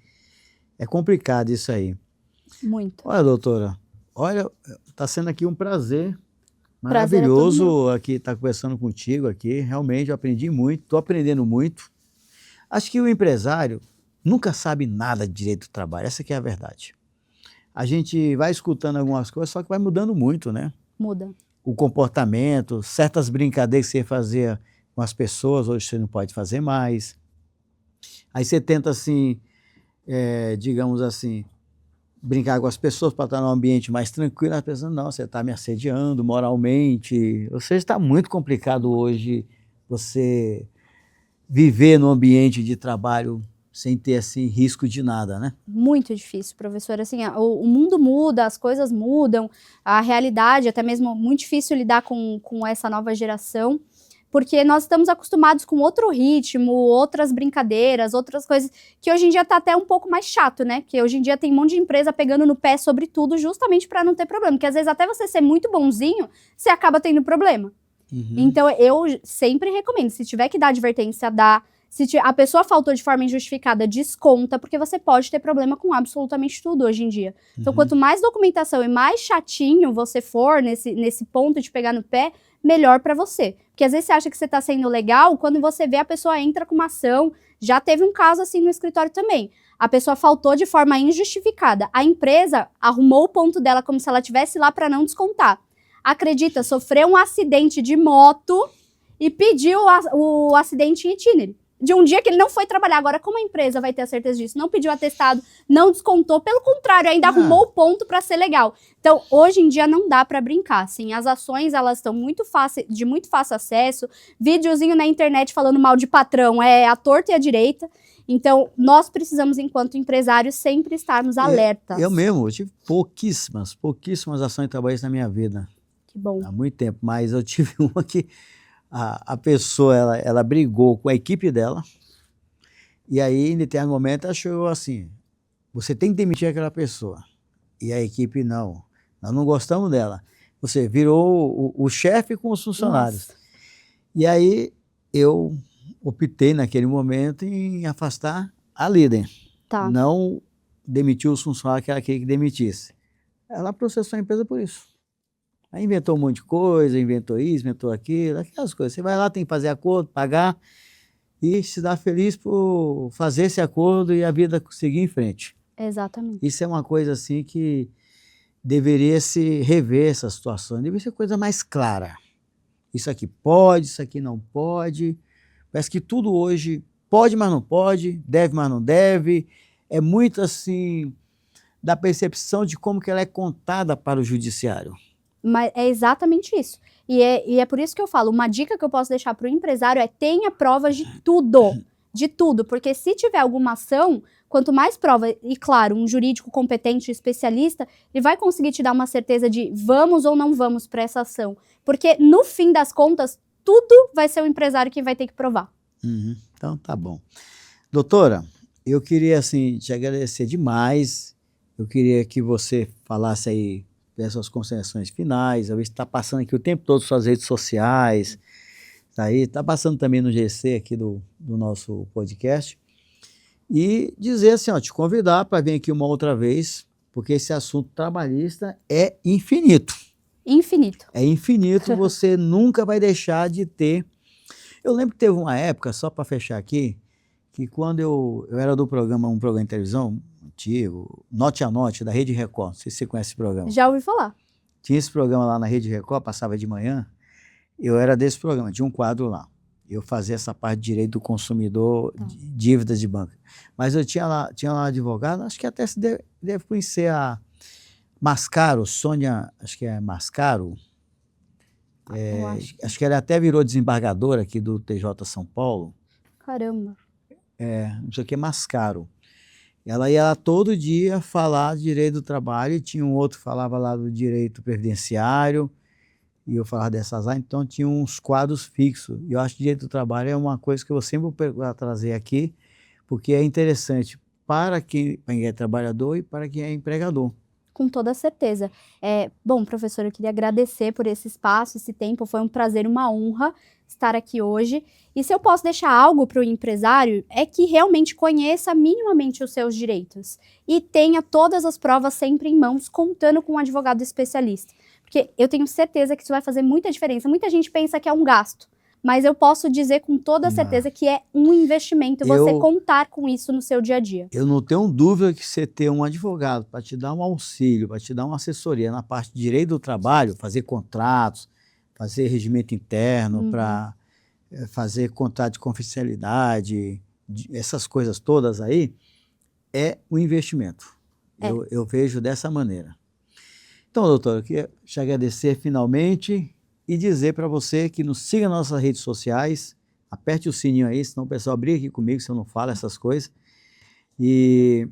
é complicado isso aí. Muito. Olha, doutora, está sendo aqui um prazer maravilhoso aqui estar conversando contigo aqui. Realmente eu aprendi muito, estou aprendendo muito. Acho que o empresário nunca sabe nada de direito do trabalho, essa que é a verdade. A gente vai escutando algumas coisas, só que vai mudando muito, né? Muda. O comportamento, certas brincadeiras que você fazia com as pessoas, hoje você não pode fazer mais. Aí você tenta assim, digamos assim, brincar com as pessoas para estar num ambiente mais tranquilo, as pessoas, não, você está me assediando moralmente. Ou seja, está muito complicado hoje você viver num ambiente de trabalho sem ter assim, risco de nada, né? Muito difícil, professor. Assim, o mundo muda, as coisas mudam, a realidade, até mesmo muito difícil lidar com essa nova geração, porque nós estamos acostumados com outro ritmo, outras brincadeiras, outras coisas, que hoje em dia está até um pouco mais chato, né? Que hoje em dia tem um monte de empresa pegando no pé sobre tudo, justamente para não ter problema. Porque às vezes até você ser muito bonzinho, você acaba tendo problema. Então eu sempre recomendo, se tiver que dar advertência, dá. Se a pessoa faltou de forma injustificada, desconta, porque você pode ter problema com absolutamente tudo hoje em dia. Então, quanto mais documentação e mais chatinho você for nesse ponto de pegar no pé, melhor para você. Porque às vezes você acha que você está sendo legal, quando você vê a pessoa entra com uma ação. Já teve um caso assim no escritório também. A pessoa faltou de forma injustificada. A empresa arrumou o ponto dela como se ela estivesse lá para não descontar. Acredita, sofreu um acidente de moto e pediu o acidente em itinerário. De um dia que ele não foi trabalhar. Agora, como a empresa vai ter a certeza disso? Não pediu atestado, não descontou, pelo contrário, ainda arrumou o ponto para ser legal. Então, hoje em dia não dá para brincar, assim, as ações, elas estão de muito fácil acesso, videozinho na internet falando mal de patrão, é a torta e a direita. Então, nós precisamos, enquanto empresários, sempre estarmos alertas. Eu mesmo, eu tive pouquíssimas ações trabalhistas na minha vida. Que bom. Há muito tempo, mas eu tive uma que a pessoa, ela brigou com a equipe dela, e aí, em determinado momento, ela chegou assim, você tem que demitir aquela pessoa. E a equipe, não, nós não gostamos dela. Você virou o chefe com os funcionários. Nossa. E aí, eu optei, naquele momento, em afastar a líder. Tá. Não demitir os funcionários que ela queria que demitisse. Ela processou a empresa por isso. Aí inventou um monte de coisa, inventou isso, inventou aquilo, aquelas coisas. Você vai lá, tem que fazer acordo, pagar e se dar feliz por fazer esse acordo e a vida seguir em frente. Exatamente. Isso é uma coisa assim que deveria se rever essa situação, deveria ser coisa mais clara. Isso aqui pode, isso aqui não pode. Parece que tudo hoje pode, mas não pode, deve, mas não deve. É muito assim da percepção de como que ela é contada para o judiciário. Mas é exatamente isso. E é por isso que eu falo, uma dica que eu posso deixar para o empresário é tenha provas de tudo, porque se tiver alguma ação, quanto mais prova, e claro, um jurídico competente, especialista, ele vai conseguir te dar uma certeza de vamos ou não vamos para essa ação. Porque no fim das contas, tudo vai ser o empresário que vai ter que provar. Então tá bom. Doutora, eu queria assim te agradecer demais, eu queria que você falasse aí dessas considerações finais, a gente está passando aqui o tempo todo suas redes sociais, está passando também no GC aqui do nosso podcast, e dizer assim, ó, te convidar para vir aqui uma outra vez, porque esse assunto trabalhista é infinito. Infinito. É infinito, você nunca vai deixar de ter. Eu lembro que teve uma época, só para fechar aqui, que quando eu era do programa, um programa de televisão antigo, Note a Note, da Rede Record, não sei se você conhece esse programa. Já ouvi falar. Tinha esse programa lá na Rede Record, passava de manhã, eu era desse programa, tinha um quadro lá. Eu fazia essa parte de direito do consumidor, dívidas de banco. Mas eu tinha lá um advogado, acho que até se deve conhecer a Mascaro, Sônia, acho que é Mascaro. Acho que ela até virou desembargadora aqui do TJ São Paulo. Caramba. Não sei o que, Mascaro. Ela ia lá todo dia falar de direito do trabalho, e tinha um outro que falava lá do direito previdenciário, e eu falava dessas áreas, então tinha uns quadros fixos. E eu acho que direito do trabalho é uma coisa que eu sempre vou trazer aqui, porque é interessante para quem é trabalhador e para quem é empregador. Com toda certeza. Bom, professor, eu queria agradecer por esse espaço, esse tempo, foi um prazer, uma honra estar aqui hoje. E se eu posso deixar algo para o empresário, é que realmente conheça minimamente os seus direitos e tenha todas as provas sempre em mãos, contando com um advogado especialista. Porque eu tenho certeza que isso vai fazer muita diferença. Muita gente pensa que é um gasto, mas eu posso dizer com toda certeza que é um investimento você contar com isso no seu dia a dia. Eu não tenho dúvida que você ter um advogado para te dar um auxílio, para te dar uma assessoria na parte de direito do trabalho, fazer contratos, fazer regimento interno, para fazer contrato de confidencialidade, essas coisas todas aí, é um investimento. Eu vejo dessa maneira. Então, doutora, eu queria te agradecer finalmente e dizer para você que nos siga nas nossas redes sociais, aperte o sininho aí, senão o pessoal briga aqui comigo se eu não falo essas coisas. E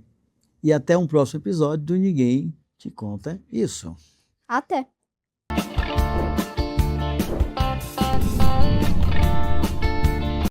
até um próximo episódio do Ninguém Te Conta Isso. Até!